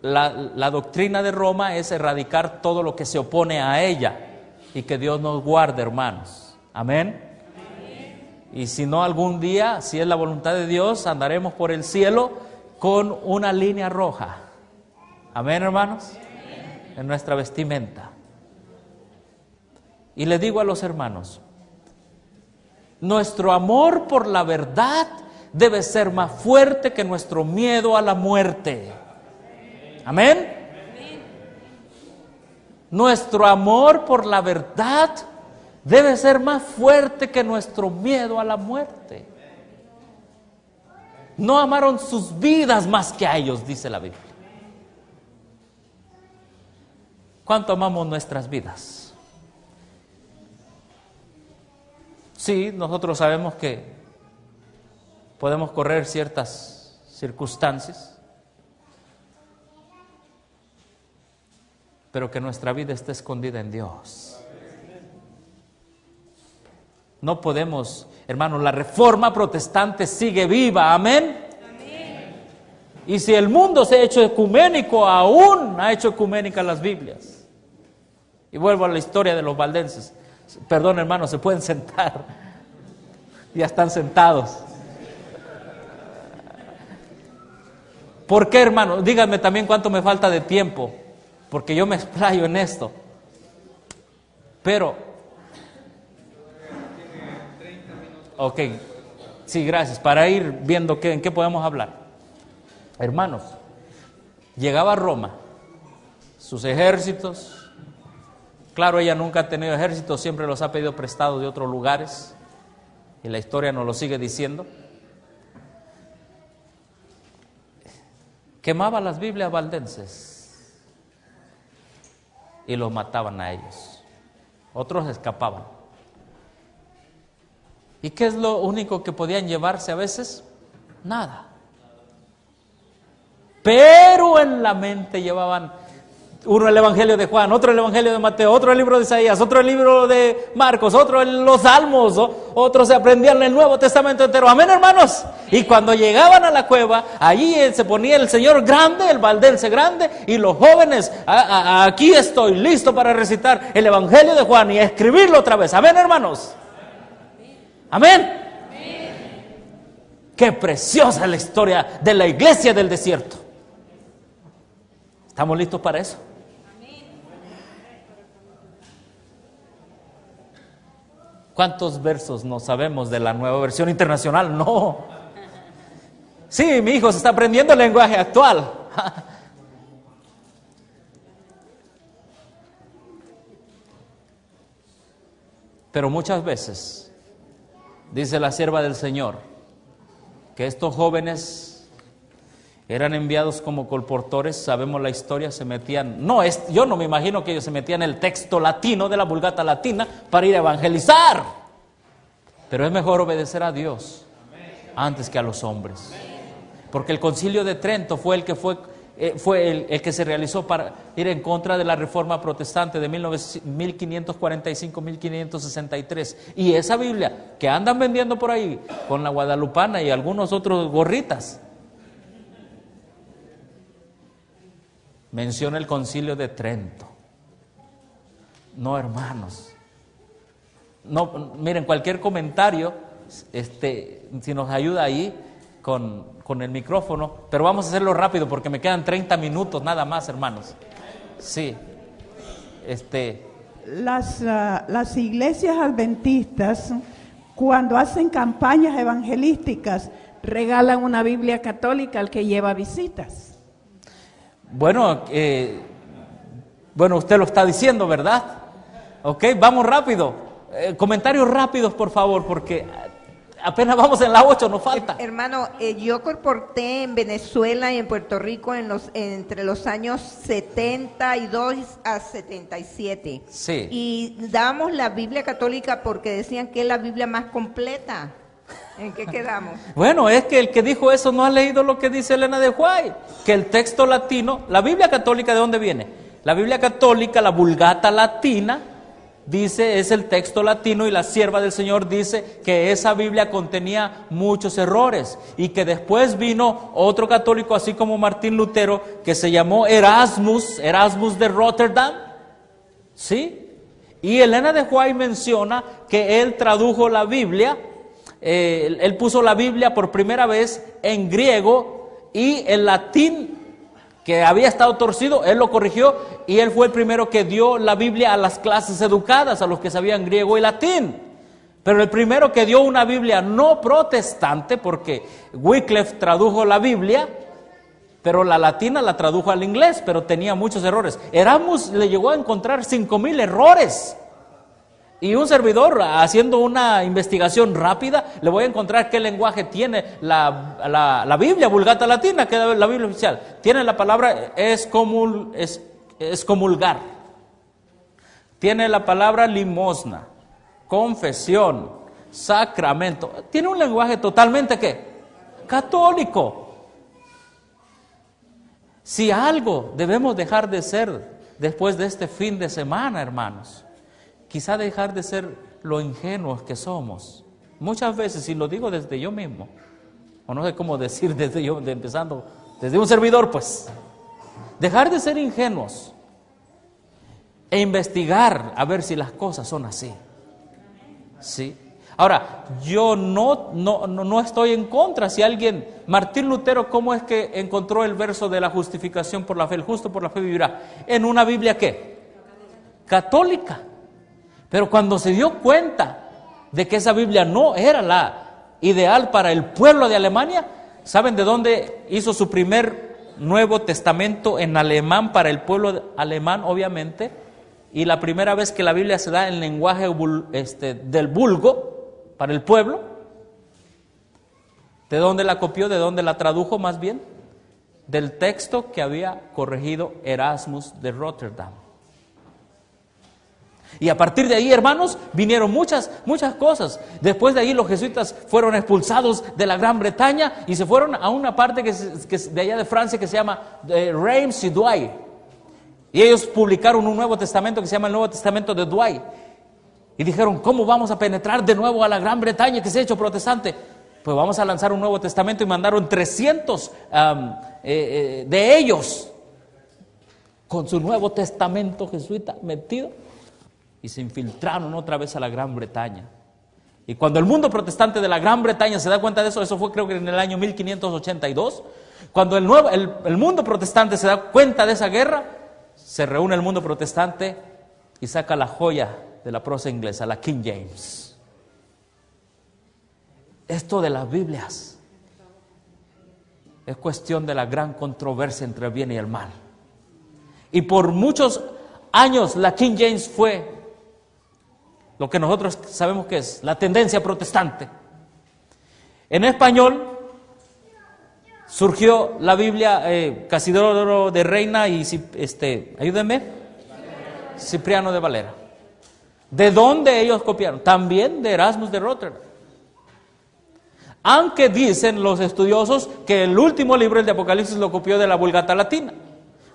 la doctrina de Roma es erradicar todo lo que se opone a ella, y que Dios nos guarde, hermanos. Amén. Y si no, algún día, si es la voluntad de Dios, andaremos por el cielo con una línea roja. Amén, hermanos. En nuestra vestimenta. Y le digo a los hermanos, nuestro amor por la verdad debe ser más fuerte que nuestro miedo a la muerte. Amén. Nuestro amor por la verdad debe ser más fuerte que nuestro miedo a la muerte. No amaron sus vidas más que a ellos, dice la Biblia. ¿Cuánto amamos nuestras vidas? Sí, nosotros sabemos que podemos correr ciertas circunstancias, pero que nuestra vida esté escondida en Dios. No podemos, hermanos, la reforma protestante sigue viva, amén. Y si el mundo se ha hecho ecuménico, aún ha hecho ecuménicas las Biblias. Y vuelvo a la historia de los valdenses. Perdón, hermanos, se pueden sentar. Ya están sentados. ¿Por qué, hermano? Díganme también cuánto me falta de tiempo, porque yo me explayo en esto. Pero, ok, sí, gracias, para ir viendo en qué podemos hablar. Hermanos, llegaba a Roma, sus ejércitos. Claro, ella nunca ha tenido ejércitos, siempre los ha pedido prestados de otros lugares, y la historia nos lo sigue diciendo. Quemaba las Biblias valdenses y los mataban a ellos. Otros escapaban. ¿Y qué es lo único que podían llevarse a veces? Nada. Pero en la mente llevaban uno el Evangelio de Juan, otro el Evangelio de Mateo, otro el libro de Isaías, otro el libro de Marcos, otro los Salmos, otros se aprendían el Nuevo Testamento entero. Amén, hermanos. Y cuando llegaban a la cueva, allí se ponía el señor grande, el valdense grande, y los jóvenes, aquí estoy listo para recitar el Evangelio de Juan y escribirlo otra vez. Amén, hermanos. Amén. Qué preciosa es la historia de la iglesia del desierto. ¿Estamos listos para eso? ¿Cuántos versos no sabemos de la Nueva Versión Internacional? No. Sí, mi hijo se está aprendiendo el lenguaje actual. Pero muchas veces, dice la sierva del Señor, que estos jóvenes eran enviados como colportores, sabemos la historia, se metían, yo no me imagino que ellos se metían en el texto latino de la Vulgata Latina para ir a evangelizar, pero es mejor obedecer a Dios antes que a los hombres, porque el Concilio de Trento fue el que el que se realizó para ir en contra de la Reforma Protestante de 1545-1563. Y esa Biblia que andan vendiendo por ahí con la guadalupana y algunos otros gorritas, menciona el Concilio de Trento. No, hermanos. No, miren, cualquier comentario, si nos ayuda ahí con el micrófono, pero vamos a hacerlo rápido porque me quedan 30 minutos nada más, hermanos. Sí. Las iglesias adventistas, cuando hacen campañas evangelísticas, regalan una Biblia católica al que lleva visitas. Bueno, usted lo está diciendo, ¿verdad? Ok, vamos rápido. Comentarios rápidos, por favor, porque apenas vamos en la 8, nos falta. Hermano, yo colporté en Venezuela y en Puerto Rico entre los años 72 a 77. Sí. Y dábamos la Biblia católica porque decían que es la Biblia más completa. ¿En qué quedamos? Bueno, es que el que dijo eso no ha leído lo que dice Elena de White, que el texto latino, la Biblia católica, ¿de dónde viene? La Biblia católica, la Vulgata Latina, dice, es el texto latino, y la sierva del Señor dice que esa Biblia contenía muchos errores y que después vino otro católico, así como Martín Lutero, que se llamó Erasmus de Rotterdam, ¿sí? Y Elena de White menciona que él tradujo la Biblia, él puso la Biblia por primera vez en griego, y el latín que había estado torcido, él lo corrigió, y él fue el primero que dio la Biblia a las clases educadas, a los que sabían griego y latín. Pero el primero que dio una Biblia no protestante, porque Wycliffe tradujo la Biblia, pero la latina la tradujo al inglés, pero tenía muchos errores. Erasmus le llegó a encontrar 5,000 errores. Y un servidor, haciendo una investigación rápida, le voy a encontrar qué lenguaje tiene la Biblia Vulgata Latina, que es la Biblia oficial. Tiene la palabra excomulgar. Tiene la palabra limosna, confesión, sacramento. Tiene un lenguaje totalmente, ¿qué? Católico. Si algo debemos dejar de ser después de este fin de semana, hermanos, quizá dejar de ser lo ingenuos que somos. Muchas veces, y lo digo desde yo mismo, o no sé cómo decir empezando desde un servidor, pues, dejar de ser ingenuos e investigar a ver si las cosas son así. ¿Sí? Ahora, yo no estoy en contra. Si alguien, Martín Lutero, ¿cómo es que encontró el verso de la justificación por la fe? El justo por la fe vivirá. En una Biblia, ¿qué? Católica. Pero cuando se dio cuenta de que esa Biblia no era la ideal para el pueblo de Alemania, ¿saben de dónde hizo su primer Nuevo Testamento en alemán para el pueblo alemán, obviamente? Y la primera vez que la Biblia se da en lenguaje del vulgo para el pueblo. ¿De dónde la copió? ¿De dónde la tradujo más bien? Del texto que había corregido Erasmus de Rotterdam. Y a partir de ahí, hermanos, vinieron muchas cosas. Después de ahí los jesuitas fueron expulsados de la Gran Bretaña y se fueron a una parte que es de allá de Francia, que se llama Reims y Douai. Y ellos publicaron un Nuevo Testamento que se llama el Nuevo Testamento de Douai. Y dijeron, ¿cómo vamos a penetrar de nuevo a la Gran Bretaña que se ha hecho protestante? Pues vamos a lanzar un Nuevo Testamento, y mandaron 300 de ellos con su Nuevo Testamento jesuita metido. Y se infiltraron otra vez a la Gran Bretaña. Y cuando el mundo protestante de la Gran Bretaña se da cuenta de eso fue creo que en el año 1582, cuando el mundo protestante se da cuenta de esa guerra, se reúne el mundo protestante y saca la joya de la prosa inglesa, la King James. Esto de las Biblias es cuestión de la gran controversia entre el bien y el mal. Y por muchos años la King James fue lo que nosotros sabemos que es la tendencia protestante. En español surgió la Biblia Casidoro de Reina y ayúdenme, Cipriano de Valera. ¿De dónde ellos copiaron? También de Erasmus de Rotterdam. Aunque dicen los estudiosos que el último libro, el de Apocalipsis, lo copió de la Vulgata Latina.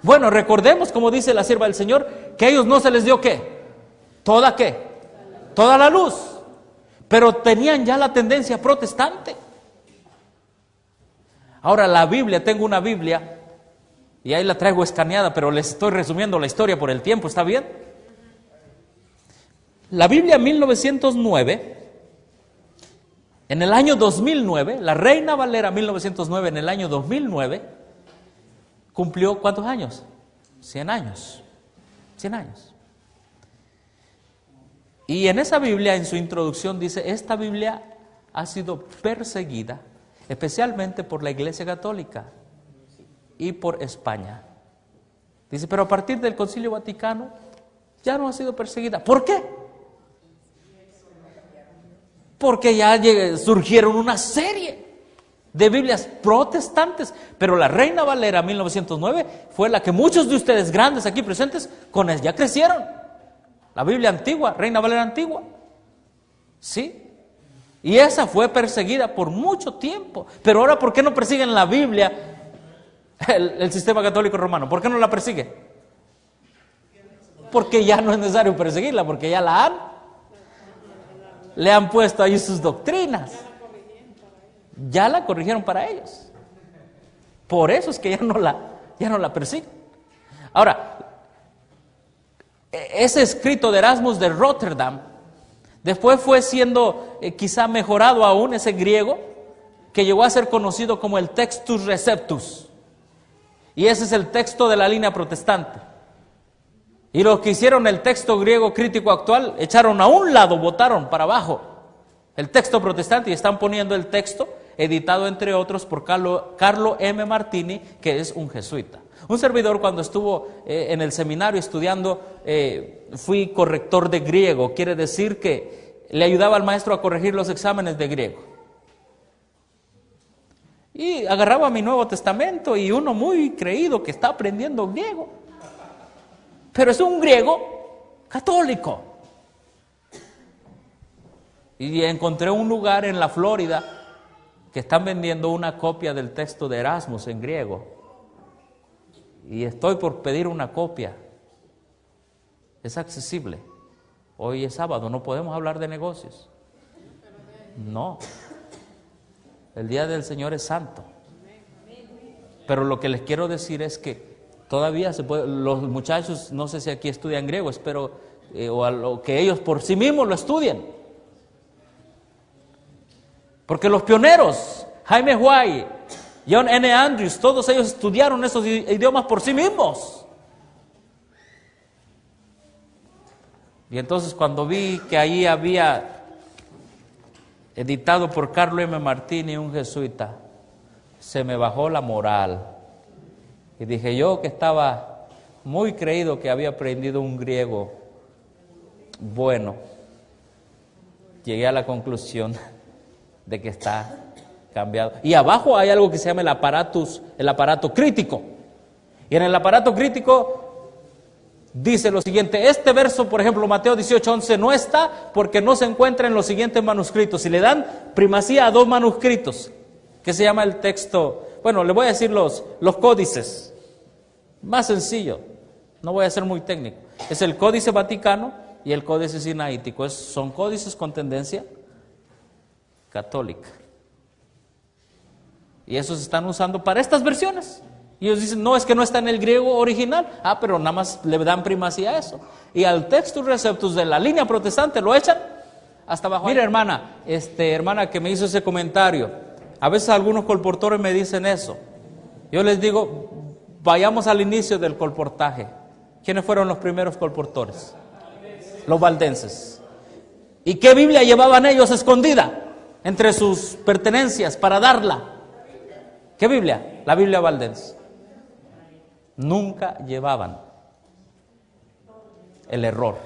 Bueno, recordemos, como dice la sierva del Señor, que a ellos no se les dio ¿qué? ¿Toda qué? Toda la luz. Pero tenían ya la tendencia protestante. Ahora la Biblia, tengo una Biblia, y ahí la traigo escaneada, pero les estoy resumiendo la historia por el tiempo, ¿está bien? La Biblia 1909... En el año 2009, la Reina Valera 1909, en el año 2009, cumplió ¿cuántos años? 100 años. 100 años. Y en esa Biblia, en su introducción, dice, esta Biblia ha sido perseguida, especialmente por la Iglesia Católica y por España. Dice, pero a partir del Concilio Vaticano, ya no ha sido perseguida. ¿Por qué? Porque ya surgieron una serie de Biblias protestantes, pero la Reina Valera 1909 fue la que muchos de ustedes grandes aquí presentes con ella crecieron. La Biblia antigua, Reina Valera antigua, ¿sí? Y esa fue perseguida por mucho tiempo. Pero ahora, ¿por qué no persiguen la Biblia el sistema católico romano? ¿Por qué no la persigue? Porque ya no es necesario perseguirla, porque ya la han. Le han puesto ahí sus doctrinas. Ya la corrigieron para ellos. Por eso es que ya no la persiguen. Ahora, ese escrito de Erasmus de Rotterdam, después fue siendo quizá mejorado aún, ese griego, que llegó a ser conocido como el Textus Receptus. Y ese es el texto de la línea protestante. Y los que hicieron el texto griego crítico actual echaron a un lado, botaron para abajo el texto protestante y están poniendo el texto editado entre otros por Carlo M. Martini, que es un jesuita. Un servidor, cuando estuvo en el seminario estudiando, fui corrector de griego, quiere decir que le ayudaba al maestro a corregir los exámenes de griego. Y agarraba mi Nuevo Testamento y uno muy creído que está aprendiendo griego. Pero es un griego católico. Y encontré un lugar en la Florida que están vendiendo una copia del texto de Erasmus en griego. Y estoy por pedir una copia. Es accesible. Hoy es sábado, no podemos hablar de negocios. No. El día del Señor es santo. Pero lo que les quiero decir es que todavía se puede, los muchachos, no sé si aquí estudian griego, espero o que ellos por sí mismos lo estudien. Porque los pioneros, Jaime Huay, John N. Andrews, todos ellos estudiaron esos idiomas por sí mismos. Y entonces cuando vi que ahí había editado por Carlo M. Martini, un jesuita, se me bajó la moral. Y dije, yo que estaba muy creído que había aprendido un griego bueno, llegué a la conclusión de que está cambiado. Y abajo hay algo que se llama el aparato crítico. Y en el aparato crítico dice lo siguiente, este verso, por ejemplo, Mateo 18:11, no está porque no se encuentra en los siguientes manuscritos. Y le dan primacía a dos manuscritos, que se llama el texto, bueno, le voy a decir los códices, más sencillo, no voy a ser muy técnico. Es el Códice Vaticano y el Códice Sinaítico. Son códices con tendencia católica. Y esos se están usando para estas versiones. Y ellos dicen, no, es que no está en el griego original. Ah, pero nada más le dan primacía a eso. Y al Textus Receptus de la línea protestante lo echan hasta abajo. Mira, hermana que me hizo ese comentario, a veces algunos colportores me dicen eso. Yo les digo, vayamos al inicio del colportaje. ¿Quiénes fueron los primeros colportores? Los valdenses. ¿Y qué Biblia llevaban ellos escondida entre sus pertenencias para darla? ¿Qué Biblia? La Biblia valdense. Nunca llevaban el error.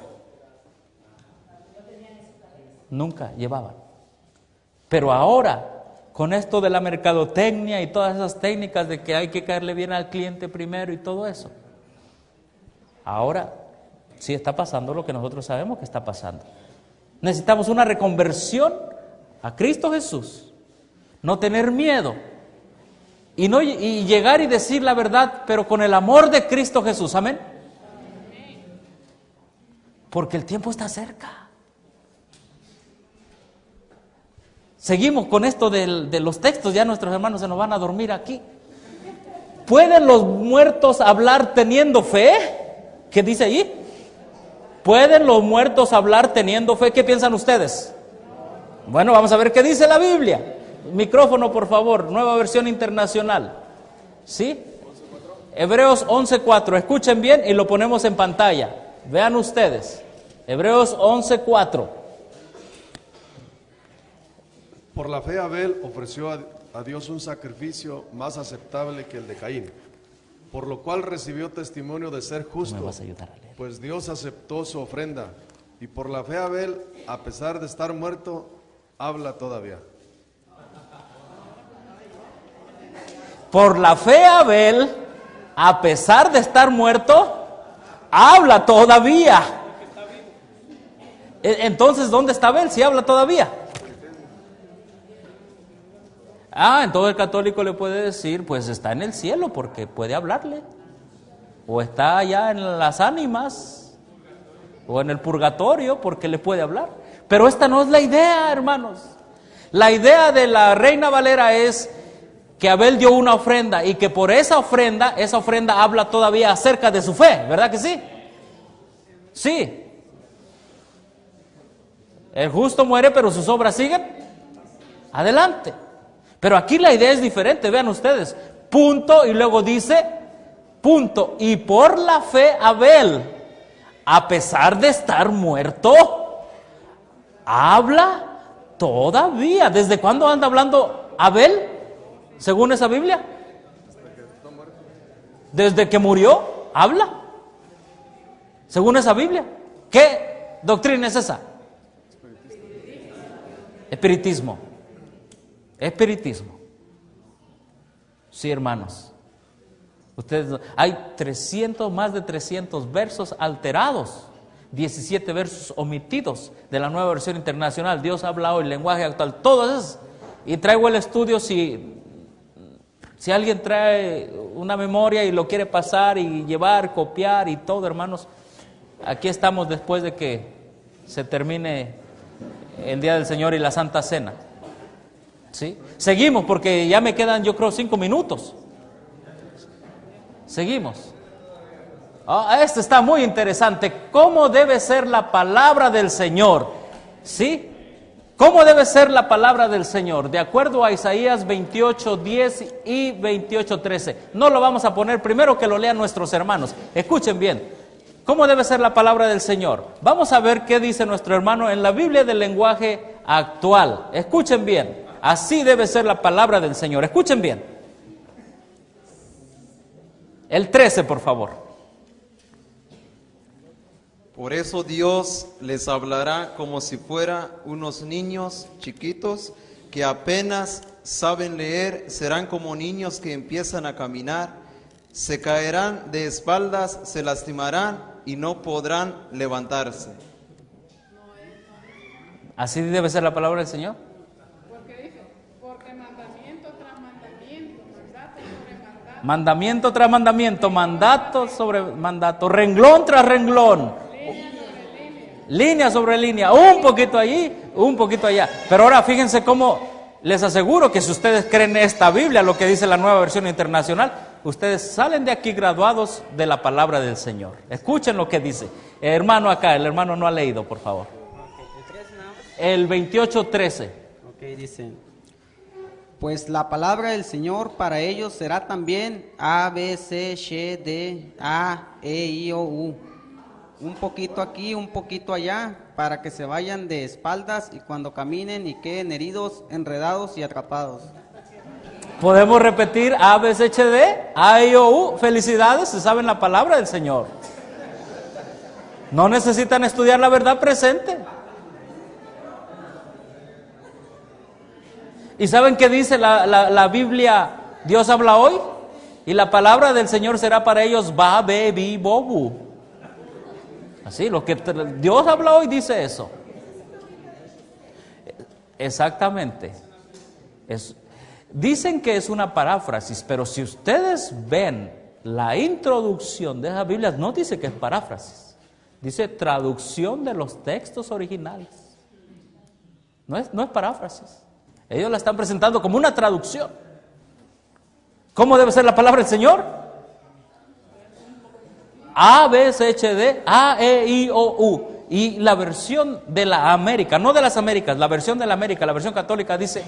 Nunca llevaban. Pero ahora, con esto de la mercadotecnia y todas esas técnicas de que hay que caerle bien al cliente primero y todo eso, ahora sí está pasando lo que nosotros sabemos que está pasando. Necesitamos una reconversión a Cristo Jesús, no tener miedo y llegar y decir la verdad, pero con el amor de Cristo Jesús. Amén. Porque el tiempo está cerca. Seguimos con esto de los textos, ya nuestros hermanos se nos van a dormir aquí. ¿Pueden los muertos hablar teniendo fe? ¿Qué dice ahí? ¿Pueden los muertos hablar teniendo fe? ¿Qué piensan ustedes? Bueno, vamos a ver qué dice la Biblia. Micrófono, por favor, Nueva Versión Internacional. ¿Sí? Hebreos 11:4. Escuchen bien y lo ponemos en pantalla. Vean ustedes. Hebreos 11:4. Por la fe Abel ofreció a Dios un sacrificio más aceptable que el de Caín, por lo cual recibió testimonio de ser justo, ¿Me vas a ayudar a leer? pues Dios aceptó su ofrenda. Y por la fe Abel, a pesar de estar muerto, habla todavía. Por la fe Abel, a pesar de estar muerto, habla todavía. Entonces, ¿dónde está Abel si habla todavía? Entonces el católico le puede decir, pues está en el cielo porque puede hablarle. O está allá en las ánimas, o en el purgatorio porque le puede hablar. Pero esta no es la idea, hermanos. La idea de la Reina Valera es que Abel dio una ofrenda y que por esa ofrenda habla todavía acerca de su fe, ¿verdad que sí? Sí. El justo muere, pero sus obras siguen adelante. Pero aquí la idea es diferente, vean ustedes. Punto, y luego dice, punto. Y por la fe Abel, a pesar de estar muerto, habla todavía. ¿Desde cuándo anda hablando Abel, según esa Biblia? Desde que murió, habla. Según esa Biblia. ¿Qué doctrina es esa? Espiritismo. Espiritismo. Sí, hermanos. Ustedes, hay más de 300 versos alterados, 17 versos omitidos de la Nueva Versión Internacional. Dios habla hoy, lenguaje actual, todo eso. Y traigo el estudio si alguien trae una memoria y lo quiere pasar y llevar, copiar y todo, hermanos. Aquí estamos después de que se termine el Día del Señor y la Santa Cena. ¿Sí? Seguimos porque ya me quedan, yo creo, 5 minutos. Seguimos. Esto está muy interesante. ¿Cómo debe ser la palabra del Señor? ¿Sí? ¿Cómo debe ser la palabra del Señor? De acuerdo a Isaías 28:10 y 28:13. No lo vamos a poner, primero que lo lean nuestros hermanos. Escuchen bien. ¿Cómo debe ser la palabra del Señor? Vamos a ver qué dice nuestro hermano en la Biblia del lenguaje actual. Escuchen bien. Así debe ser la palabra del Señor. Escuchen bien. El 13, por favor. Por eso Dios les hablará como si fueran unos niños chiquitos que apenas saben leer, serán como niños que empiezan a caminar, se caerán de espaldas, se lastimarán y no podrán levantarse. ¿Así debe ser la palabra del Señor? Mandamiento tras mandamiento, mandato sobre mandato, renglón tras renglón, línea sobre línea, un poquito allí, un poquito allá. Pero ahora fíjense cómo les aseguro que si ustedes creen esta Biblia, lo que dice la Nueva Versión Internacional, ustedes salen de aquí graduados de la palabra del Señor. Escuchen lo que dice. Hermano acá, el hermano no ha leído, por favor. El 28:13. Ok, dice: pues la palabra del Señor para ellos será también A, B, C, Sh, D, A, E, I, O, U. Un poquito aquí, un poquito allá, para que se vayan de espaldas y cuando caminen y queden heridos, enredados y atrapados. Podemos repetir A, B, C, H, D, A, I, O, U. Felicidades, se saben la palabra del Señor. No necesitan estudiar la verdad presente. ¿Y saben qué dice la Biblia? Dios habla hoy. Y la palabra del Señor será para ellos ba, be, bi, bobu. Así, lo que Dios habla hoy dice eso. Exactamente. Dicen que es una paráfrasis, pero si ustedes ven la introducción de esas Biblias, no dice que es paráfrasis. Dice traducción de los textos originales. No es paráfrasis. Ellos la están presentando como una traducción. ¿Cómo debe ser la palabra del Señor? A, B, C, H, D, A, E, I, O, U. Y la versión de la América, no de las Américas, la versión de la América, la versión católica dice,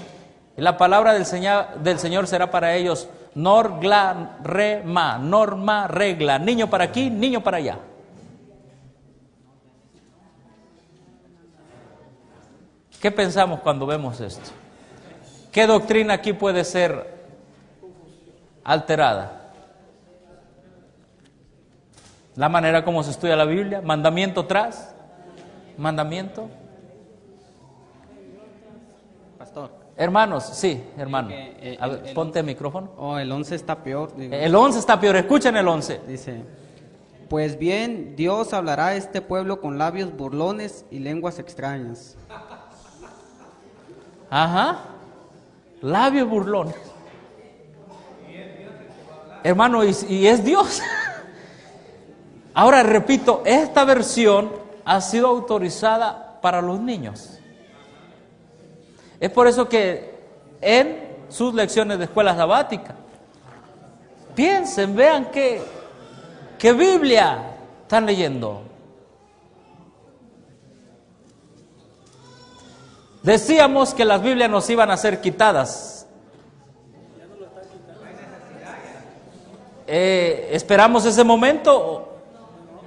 la palabra del Señor será para ellos nor, gla, re, ma, norma, regla, niño para aquí, niño para allá. ¿Qué pensamos cuando vemos esto? ¿Qué doctrina aquí puede ser alterada? La manera como se estudia la Biblia, mandamiento tras mandamiento. Pastor. Hermanos, sí, hermano. A ver, ponte el micrófono. Oh, el 11 está peor. Digo. El 11 está peor, escuchen el 11. Dice, pues bien, Dios hablará a este pueblo con labios burlones y lenguas extrañas. Ajá, labios burlones. Hermano, y es Dios. Ahora repito, esta versión ha sido autorizada para los niños. Es por eso que en sus lecciones de escuela sabática, piensen, vean qué Biblia están leyendo. Decíamos que las Biblias nos iban a ser quitadas. ¿Esperamos ese momento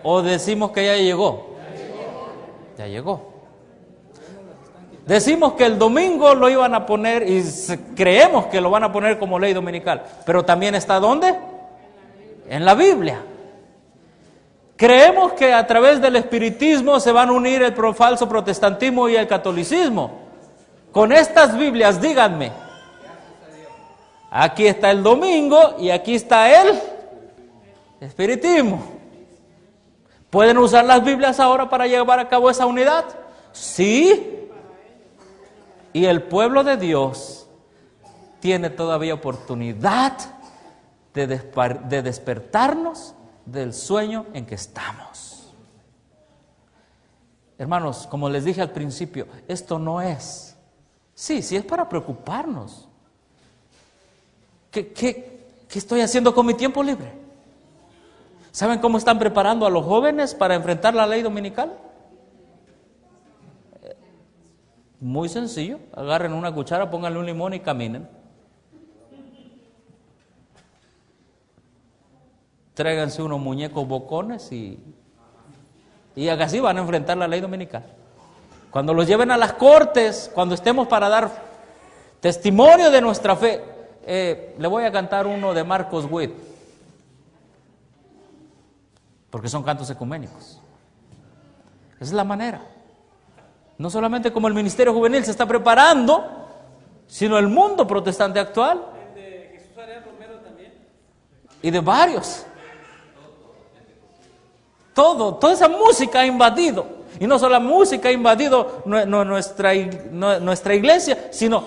o decimos que ya llegó? Ya llegó. Decimos que el domingo lo iban a poner y creemos que lo van a poner como ley dominical, pero también está ¿dónde? En la Biblia. Creemos que a través del espiritismo se van a unir el falso protestantismo y el catolicismo. Con estas Biblias, díganme, aquí está el domingo y aquí está el espiritismo. ¿Pueden usar las Biblias ahora para llevar a cabo esa unidad? Sí. Y el pueblo de Dios tiene todavía oportunidad de despertarnos del sueño en que estamos. Hermanos, como les dije al principio, esto no es... Sí es para preocuparnos. ¿Qué estoy haciendo con mi tiempo libre? ¿Saben cómo están preparando a los jóvenes para enfrentar la ley dominical? Muy sencillo, agarren una cuchara, pónganle un limón y caminen. Tráiganse unos muñecos bocones y así van a enfrentar la ley dominical. Cuando los lleven a las cortes, cuando estemos para dar testimonio de nuestra fe, le voy a cantar uno de Marcos Witt, porque son cantos ecuménicos. Esa es la manera. No solamente como el ministerio juvenil se está preparando, sino el mundo protestante actual. El de Jesús Ariel Romero también. Y de varios. Toda esa música ha invadido. Y no solo la música ha invadido nuestra iglesia, sino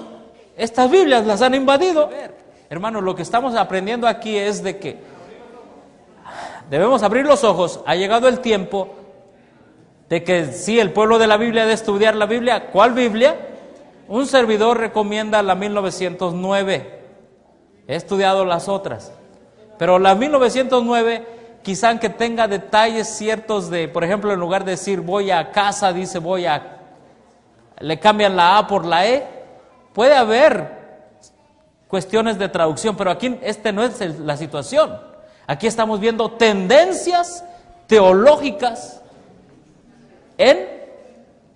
estas Biblias las han invadido. Hermanos, lo que estamos aprendiendo aquí es de que debemos abrir los ojos. Ha llegado el tiempo de que sí, el pueblo de la Biblia debe estudiar la Biblia. ¿Cuál Biblia? Un servidor recomienda la 1909. He estudiado las otras, pero la 1909 quizá que tenga detalles ciertos de, por ejemplo, en lugar de decir voy a casa, dice le cambian la A por la E. Puede haber cuestiones de traducción, pero aquí no es la situación. Aquí estamos viendo tendencias teológicas en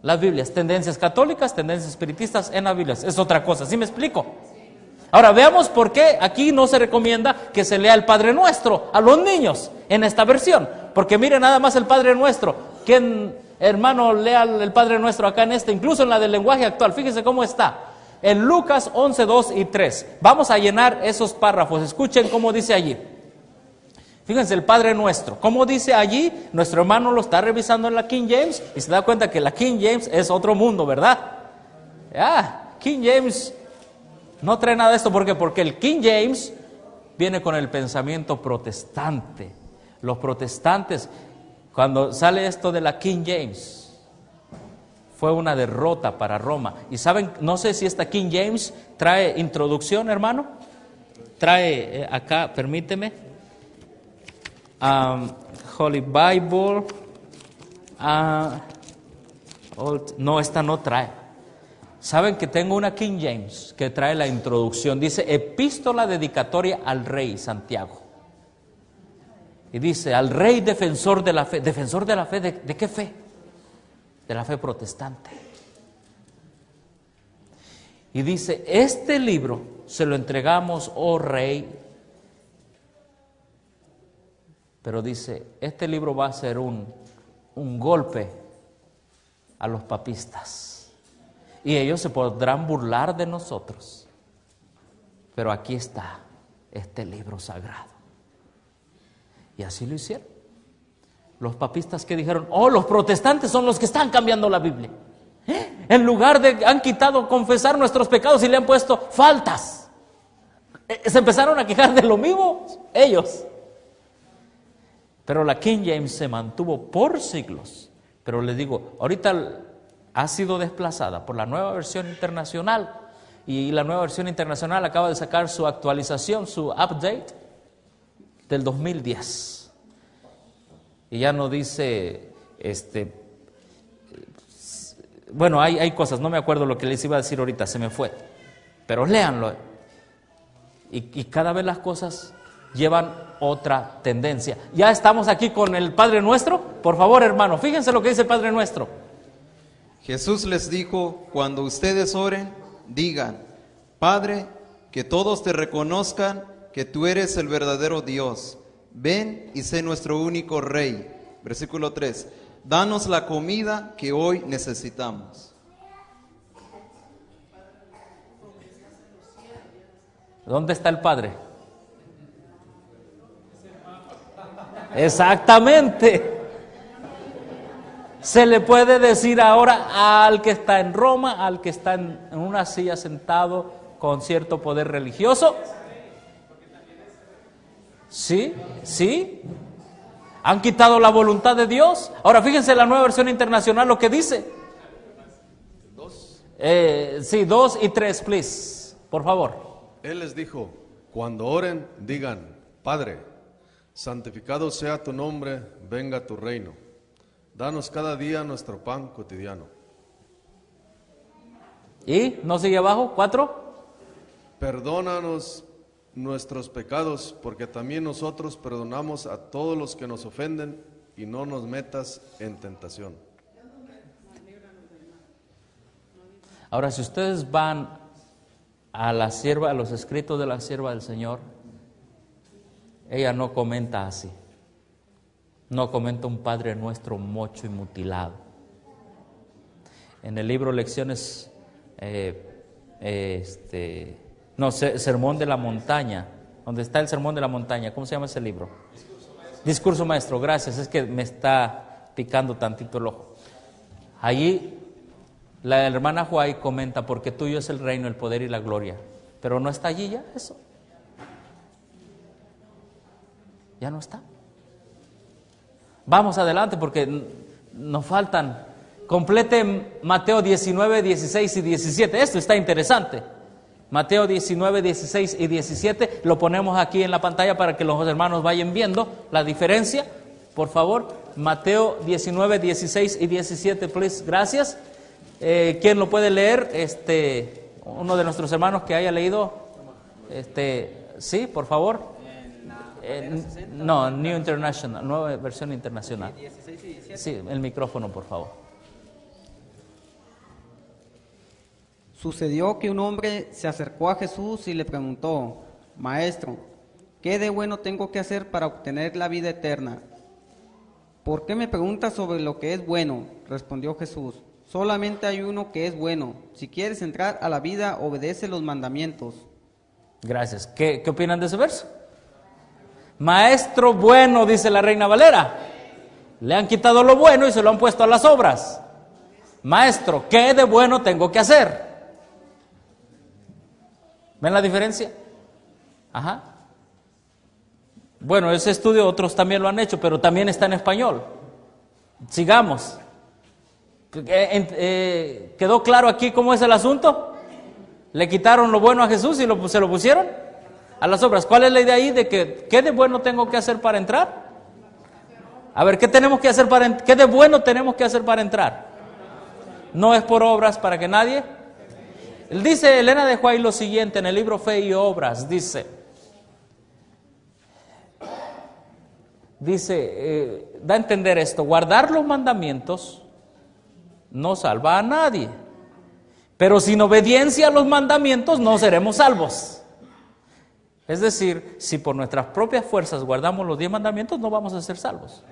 las Biblias, tendencias católicas, tendencias espiritistas en las Biblias. Es otra cosa, ¿sí me explico? Ahora veamos por qué aquí no se recomienda que se lea el Padre Nuestro a los niños en esta versión. Porque mire nada más el Padre Nuestro. ¿Quién, hermano, lea el Padre Nuestro acá en esta? Incluso en la del lenguaje actual. Fíjese cómo está. En Lucas 11, 2 y 3. Vamos a llenar esos párrafos. Escuchen cómo dice allí. Fíjense, el Padre Nuestro. ¿Cómo dice allí? Nuestro hermano lo está revisando en la King James y se da cuenta que la King James es otro mundo, ¿verdad? King James no trae nada de esto. ¿Por qué? Porque el King James viene con el pensamiento protestante. Los protestantes, cuando sale esto de la King James, fue una derrota para Roma. Y saben, no sé si esta King James trae introducción, hermano. Trae acá, permíteme. Holy Bible. No, esta no trae. Saben que tengo una King James que trae la introducción. Dice, epístola dedicatoria al rey Santiago. Y dice, al rey defensor de la fe. ¿Defensor de la fe? ¿De qué fe? De la fe protestante. Y dice, este libro se lo entregamos, oh rey. Pero dice, este libro va a ser un golpe a los papistas. Y ellos se podrán burlar de nosotros. Pero aquí está este libro sagrado. Y así lo hicieron. Los papistas que dijeron, oh, los protestantes son los que están cambiando la Biblia. En lugar de, han quitado confesar nuestros pecados y le han puesto faltas. Se empezaron a quejar de lo mismo ellos. Pero la King James se mantuvo por siglos. Pero les digo, ahorita ha sido desplazada por la nueva versión internacional. Y la nueva versión internacional acaba de sacar su actualización, su update del 2010. Y ya no dice, bueno, hay cosas, no me acuerdo lo que les iba a decir ahorita, se me fue. Pero léanlo. Y cada vez las cosas llevan otra tendencia. Ya estamos aquí con el Padre Nuestro. Por favor, hermano, fíjense lo que dice el Padre Nuestro. Jesús les dijo, cuando ustedes oren, digan, Padre, que todos te reconozcan que tú eres el verdadero Dios. Ven y sé nuestro único Rey. Versículo 3. Danos la comida que hoy necesitamos. ¿Dónde está el Padre? Exactamente. Se le puede decir ahora al que está en Roma, al que está en una silla sentado con cierto poder religioso. Sí, sí. Han quitado la voluntad de Dios. Ahora fíjense la nueva versión internacional lo que dice. 2 y 3, please. Por favor. Él les dijo, cuando oren, digan, Padre, santificado sea tu nombre, venga tu reino. Danos cada día nuestro pan cotidiano. ¿Y no sigue abajo? 4. Perdónanos nuestros pecados, porque también nosotros perdonamos a todos los que nos ofenden, y no nos metas en tentación. Ahora, si ustedes van a la sierva, a los escritos de la sierva del Señor, ella no comenta así. No comenta un Padre Nuestro mocho y mutilado. En el libro Lecciones, Sermón de la Montaña, donde está el Sermón de la Montaña, ¿cómo se llama ese libro? Discurso Maestro, gracias, es que me está picando tantito el ojo. Allí la hermana Huay comenta, porque tuyo es el reino, el poder y la gloria. Pero no está allí ya eso. Ya no está. Vamos adelante porque nos faltan. Complete Mateo 19, 16 y 17. Esto está interesante. Mateo 19, 16 y 17. Lo ponemos aquí en la pantalla para que los hermanos vayan viendo la diferencia. Por favor, Mateo 19, 16 y 17, please. Gracias. ¿Quién lo puede leer? Uno de nuestros hermanos que haya leído. Sí, por favor. No, New International, nueva versión internacional. Sí, el micrófono, por favor. Sucedió que un hombre se acercó a Jesús y le preguntó, Maestro, ¿qué de bueno tengo que hacer para obtener la vida eterna? ¿Por qué me preguntas sobre lo que es bueno? Respondió Jesús. Solamente hay uno que es bueno. Si quieres entrar a la vida, obedece los mandamientos. Gracias. ¿Qué opinan de ese verso? Maestro bueno, dice la Reina Valera. Le han quitado lo bueno y se lo han puesto a las obras. Maestro, ¿qué de bueno tengo que hacer? ¿Ven la diferencia? Ajá. Bueno, ese estudio otros también lo han hecho, pero también está en español. Sigamos. ¿Quedó claro aquí cómo es el asunto? ¿Le quitaron lo bueno a Jesús y se lo pusieron a las obras? ¿Cuál es la idea ahí de que qué de bueno tengo que hacer para entrar? A ver, ¿qué de bueno tenemos que hacer para entrar? No es por obras para que nadie. Dice Elena de White lo siguiente en el libro Fe y Obras, dice, da a entender esto: guardar los mandamientos no salva a nadie, pero sin obediencia a los mandamientos no seremos salvos. Es decir, si por nuestras propias fuerzas guardamos los 10 mandamientos, no vamos a ser salvos.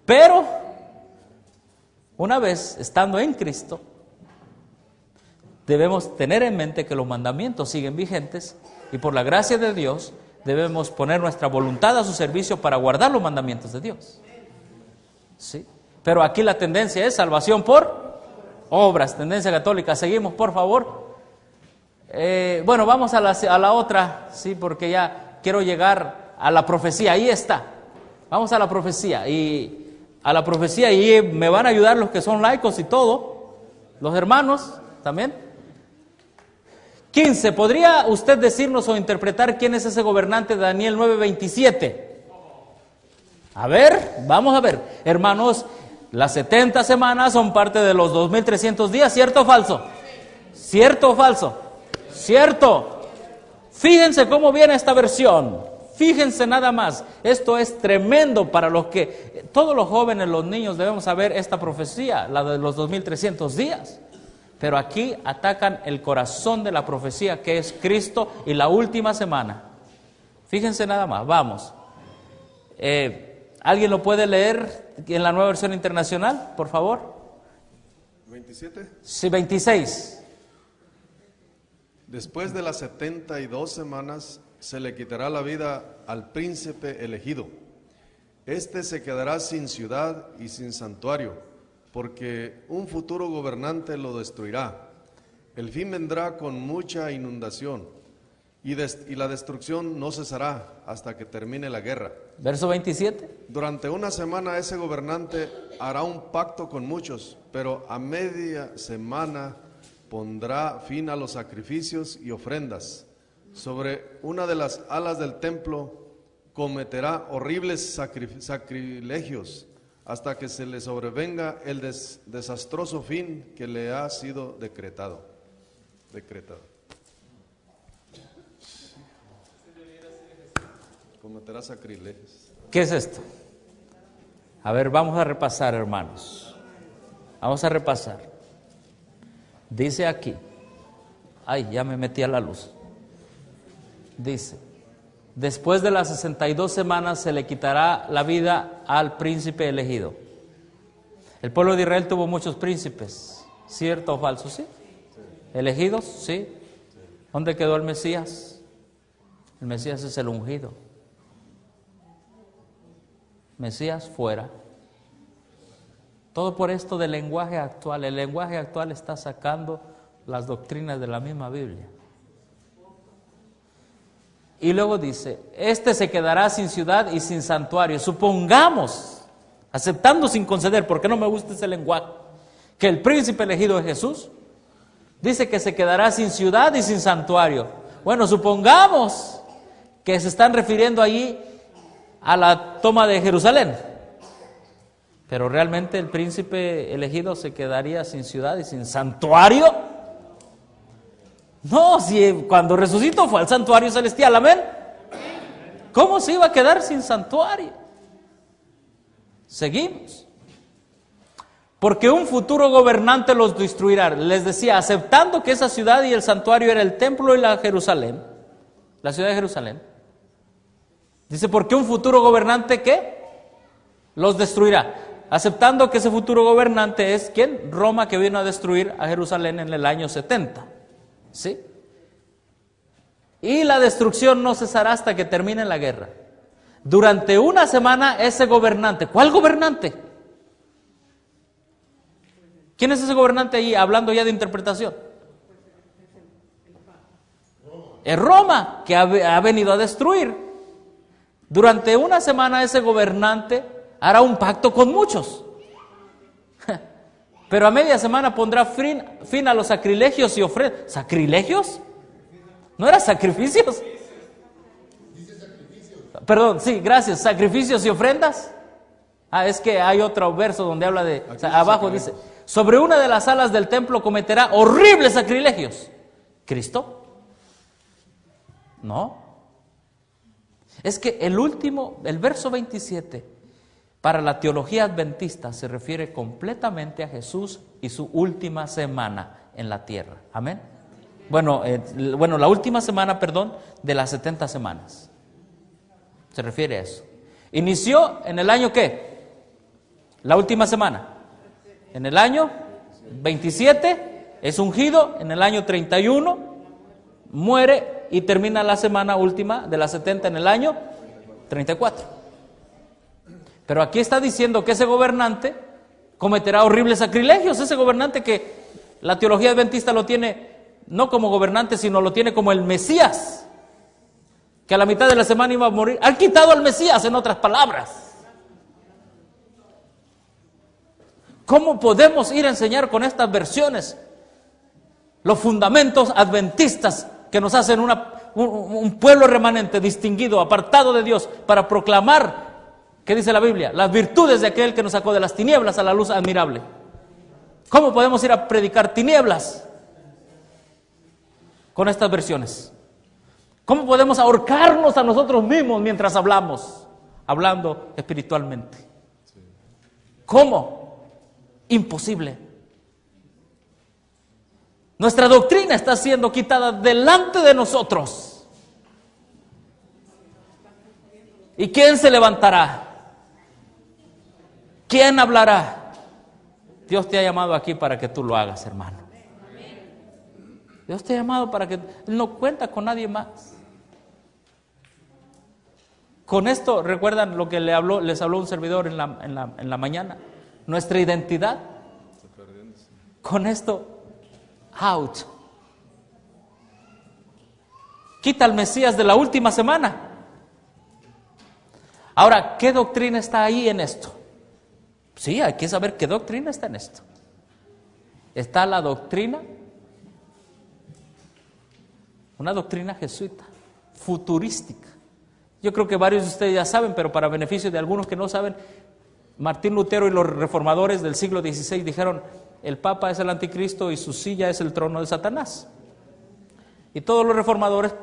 Pero una vez estando en Cristo, debemos tener en mente que los mandamientos siguen vigentes y por la gracia de Dios debemos poner nuestra voluntad a su servicio para guardar los mandamientos de Dios. ¿Sí? Pero aquí la tendencia es salvación por obras, tendencia católica. Seguimos, por favor. Bueno, vamos a la otra, sí, porque ya quiero llegar a la profecía. Ahí está. Vamos a la profecía y me van a ayudar los que son laicos y todo, los hermanos también. 15. ¿Podría usted decirnos o interpretar quién es ese gobernante de Daniel 9:27? A ver, vamos a ver. Hermanos, las 70 semanas son parte de los 2300 días, ¿cierto o falso? ¿Cierto o falso? Cierto. Fíjense cómo viene esta versión. Fíjense nada más. Esto es tremendo para todos los jóvenes, los niños debemos saber esta profecía, la de los 2300 días. Pero aquí atacan el corazón de la profecía, que es Cristo y la última semana. Fíjense nada más, vamos. ¿Alguien lo puede leer en la Nueva Versión Internacional, por favor? 27. Sí, 26. Después de las 72 semanas se le quitará la vida al príncipe elegido. Este se quedará sin ciudad y sin santuario, porque un futuro gobernante lo destruirá. El fin vendrá con mucha inundación, y la destrucción no cesará hasta que termine la guerra. Verso 27. Durante una semana ese gobernante hará un pacto con muchos, pero a media semana pondrá fin a los sacrificios y ofrendas. Sobre una de las alas del templo cometerá horribles sacrilegios hasta que se le sobrevenga el desastroso fin que le ha sido decretado. Cometerá sacrilegios. ¿Qué es esto? A ver, vamos a repasar, hermanos. Vamos a repasar. Dice aquí. Ay, ya me metí a la luz. Dice: después de las 62 semanas se le quitará la vida al príncipe elegido. El pueblo de Israel tuvo muchos príncipes, ¿cierto o falso? Sí. ¿Elegidos? Sí. ¿Dónde quedó el Mesías? El Mesías es el ungido. Mesías fuera. Todo por esto del lenguaje actual. El lenguaje actual está sacando las doctrinas de la misma Biblia. Y luego dice: este se quedará sin ciudad y sin santuario. Supongamos, aceptando sin conceder, porque no me gusta ese lenguaje, que el príncipe elegido es Jesús. Dice que se quedará sin ciudad y sin santuario. Bueno, supongamos que se están refiriendo allí a la toma de Jerusalén. Pero realmente el príncipe elegido se quedaría sin ciudad y sin santuario. No, si cuando resucitó fue al santuario celestial, amén. ¿Cómo se iba a quedar sin santuario? Seguimos. Porque un futuro gobernante los destruirá. Les decía, aceptando que esa ciudad y el santuario era el templo y la Jerusalén, la ciudad de Jerusalén. Dice, porque un futuro gobernante, ¿qué? Los destruirá. aceptando que ese futuro gobernante es ¿quién? Roma, que vino a destruir a Jerusalén en el año 70. ¿Sí? Y la destrucción no cesará hasta que termine la guerra. Durante una semana ese gobernante, ¿cuál gobernante? ¿Quién es ese gobernante ahí hablando ya de interpretación? Es Roma, que ha venido a destruir. Durante una semana ese gobernante hará un pacto con muchos. Pero a media semana pondrá fin a los sacrilegios y ofrendas. ¿Sacrilegios? ¿No era sacrificios? Perdón, sí, gracias. ¿Sacrificios y ofrendas? Es que hay otro verso donde habla de... abajo dice, sobre una de las salas del templo cometerá horribles sacrilegios. ¿Cristo? No. Es que el verso 27, para la teología adventista se refiere completamente a Jesús y su última semana en la tierra. Amén. Bueno, la última semana, de las 70 semanas. Se refiere a eso. Inició en el año ¿qué? La última semana. En el año 27 es ungido, en el año 31 muere y termina la semana última de las 70 en el año 34. Pero aquí está diciendo que ese gobernante cometerá horribles sacrilegios, ese gobernante que la teología adventista lo tiene no como gobernante, sino lo tiene como el Mesías, que a la mitad de la semana iba a morir. Han quitado al Mesías, en otras palabras. ¿Cómo podemos ir a enseñar con estas versiones los fundamentos adventistas que nos hacen un pueblo remanente, distinguido, apartado de Dios, para proclamar, ¿qué dice la Biblia? Las virtudes de aquel que nos sacó de las tinieblas a la luz admirable? ¿Cómo podemos ir a predicar tinieblas con estas versiones? ¿Cómo podemos ahorcarnos a nosotros mismos mientras hablando espiritualmente? ¿Cómo? Imposible. Nuestra doctrina está siendo quitada delante de nosotros. ¿Y quién se levantará? ¿Quién hablará? Dios te ha llamado aquí para que tú lo hagas, hermano. Dios te ha llamado para que Él no cuenta con nadie más. Con esto, ¿recuerdan lo que les habló un servidor en la mañana? Nuestra identidad. Con esto, out. Quita al Mesías de la última semana. Ahora, ¿qué doctrina está ahí en esto? Sí, hay que saber qué doctrina está en esto. Está la doctrina, una doctrina jesuita, futurística. Yo creo que varios de ustedes ya saben, pero para beneficio de algunos que no saben, Martín Lutero y los reformadores del siglo XVI dijeron: el Papa es el anticristo y su silla es el trono de Satanás. Y todos los reformadores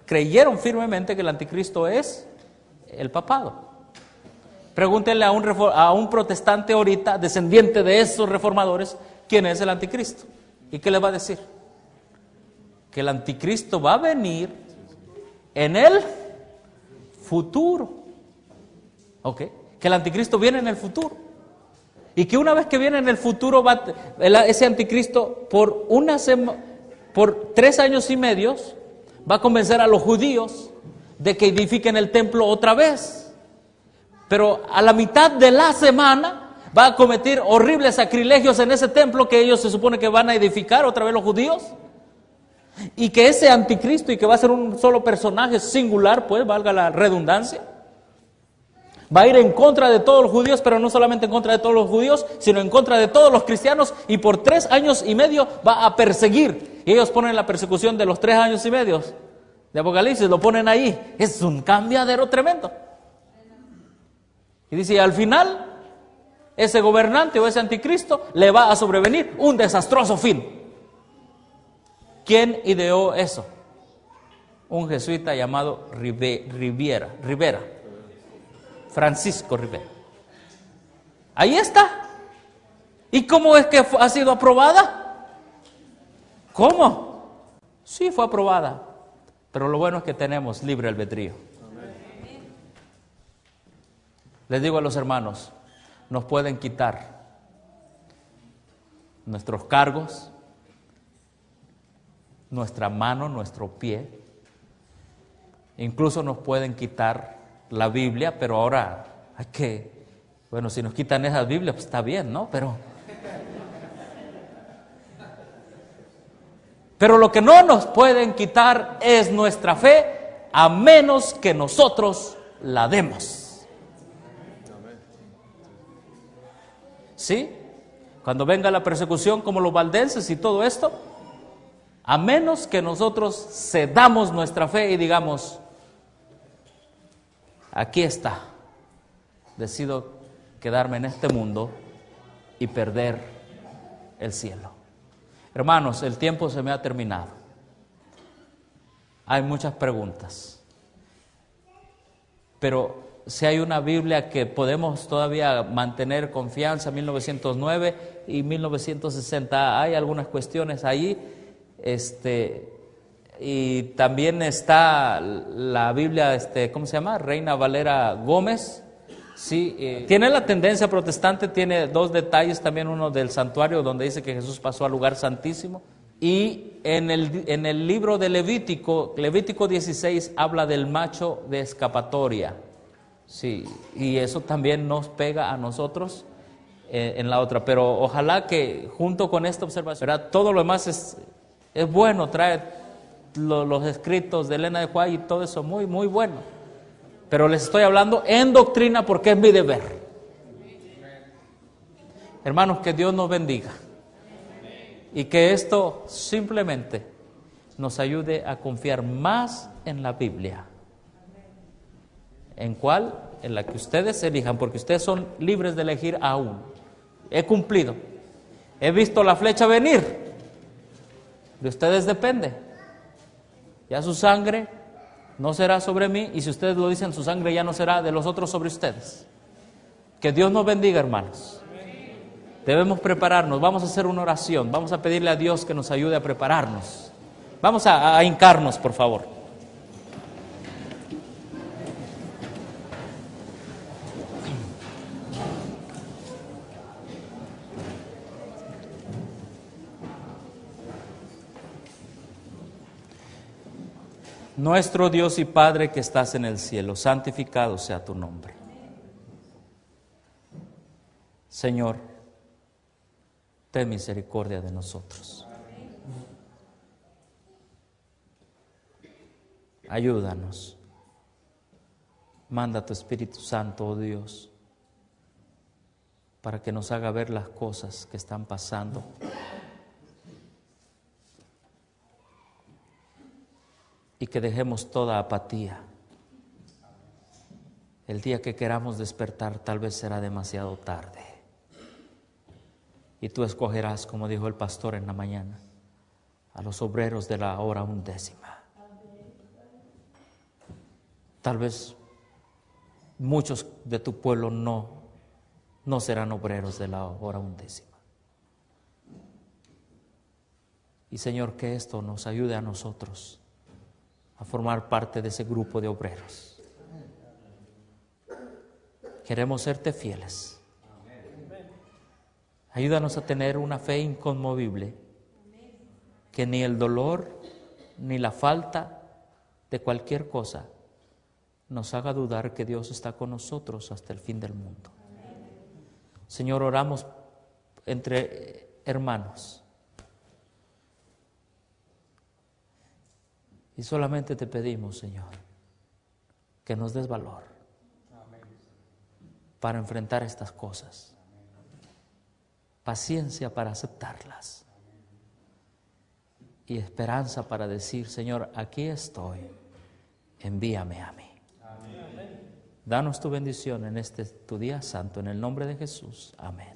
creyeron firmemente que el anticristo es el papado. Pregúntenle a un protestante ahorita, descendiente de esos reformadores, quién es el anticristo. ¿Y qué le va a decir? Que el anticristo va a venir en el futuro. ¿Ok? Que el anticristo viene en el futuro. Y que una vez que viene en el futuro, ese anticristo por 3 años y medio va a convencer a los judíos de que edifiquen el templo otra vez. Pero a la mitad de la semana va a cometer horribles sacrilegios en ese templo que ellos se supone que van a edificar otra vez los judíos. Y que ese anticristo, y que va a ser un solo personaje singular, pues valga la redundancia, va a ir en contra de todos los judíos, pero no solamente en contra de todos los judíos, sino en contra de todos los cristianos, y por 3 años y medio va a perseguir. Y ellos ponen la persecución de los 3 años y medio de Apocalipsis, lo ponen ahí. Es un cambiadero tremendo. Y dice, y al final, ese gobernante o ese anticristo le va a sobrevenir un desastroso fin. ¿Quién ideó eso? Un jesuita llamado Rivera. Francisco Rivera. Ahí está. ¿Y cómo es que ha sido aprobada? ¿Cómo? Sí, fue aprobada. Pero lo bueno es que tenemos libre albedrío. Les digo a los hermanos, nos pueden quitar nuestros cargos, nuestra mano, nuestro pie. Incluso nos pueden quitar la Biblia, pero ahora hay que, bueno, si nos quitan esa Biblia, pues está bien, ¿no? Pero lo que no nos pueden quitar es nuestra fe, a menos que nosotros la demos. ¿Sí? Cuando venga la persecución como los valdenses y todo esto, a menos que nosotros cedamos nuestra fe y digamos, aquí está, decido quedarme en este mundo y perder el cielo. Hermanos, el tiempo se me ha terminado. Hay muchas preguntas, pero si hay una Biblia que podemos todavía mantener confianza, 1909 y 1960, hay algunas cuestiones ahí, y también está la Biblia, ¿cómo se llama? Reina Valera Gómez, sí, tiene la tendencia protestante, tiene dos detalles, también uno del santuario donde dice que Jesús pasó al lugar santísimo, y en el libro de Levítico 16 habla del macho de escapatoria. Sí, y eso también nos pega a nosotros en la otra, pero ojalá que junto con esta observación, ¿verdad? Todo lo demás es bueno, trae los escritos de Elena de White y todo eso, muy, muy bueno, pero les estoy hablando en doctrina porque es mi deber. Hermanos, que Dios nos bendiga y que esto simplemente nos ayude a confiar más en la Biblia. ¿En cuál? En la que ustedes elijan, porque ustedes son libres de elegir aún. He cumplido. He visto la flecha venir. De ustedes depende. Ya su sangre no será sobre mí, y si ustedes lo dicen, su sangre ya no será de los otros sobre ustedes. Que Dios nos bendiga, hermanos. Debemos prepararnos. Vamos a hacer una oración. Vamos a pedirle a Dios que nos ayude a prepararnos. Vamos a hincarnos, por favor. Nuestro Dios y Padre que estás en el cielo, santificado sea tu nombre. Señor, ten misericordia de nosotros. Ayúdanos. Manda tu Espíritu Santo, oh Dios, para que nos haga ver las cosas que están pasando. Y que dejemos toda apatía. El día que queramos despertar tal vez será demasiado tarde. Y tú escogerás, como dijo el pastor en la mañana, a los obreros de la hora 11. Tal vez muchos de tu pueblo no serán obreros de la hora 11. Y Señor, que esto nos ayude a nosotros a formar parte de ese grupo de obreros. Queremos serte fieles. Ayúdanos a tener una fe inconmovible, que ni el dolor ni la falta de cualquier cosa nos haga dudar que Dios está con nosotros hasta el fin del mundo. Señor, oramos entre hermanos. Y solamente te pedimos, Señor, que nos des valor para enfrentar estas cosas, paciencia para aceptarlas y esperanza para decir, Señor, aquí estoy, envíame a mí. Danos tu bendición en este tu día santo, en el nombre de Jesús. Amén.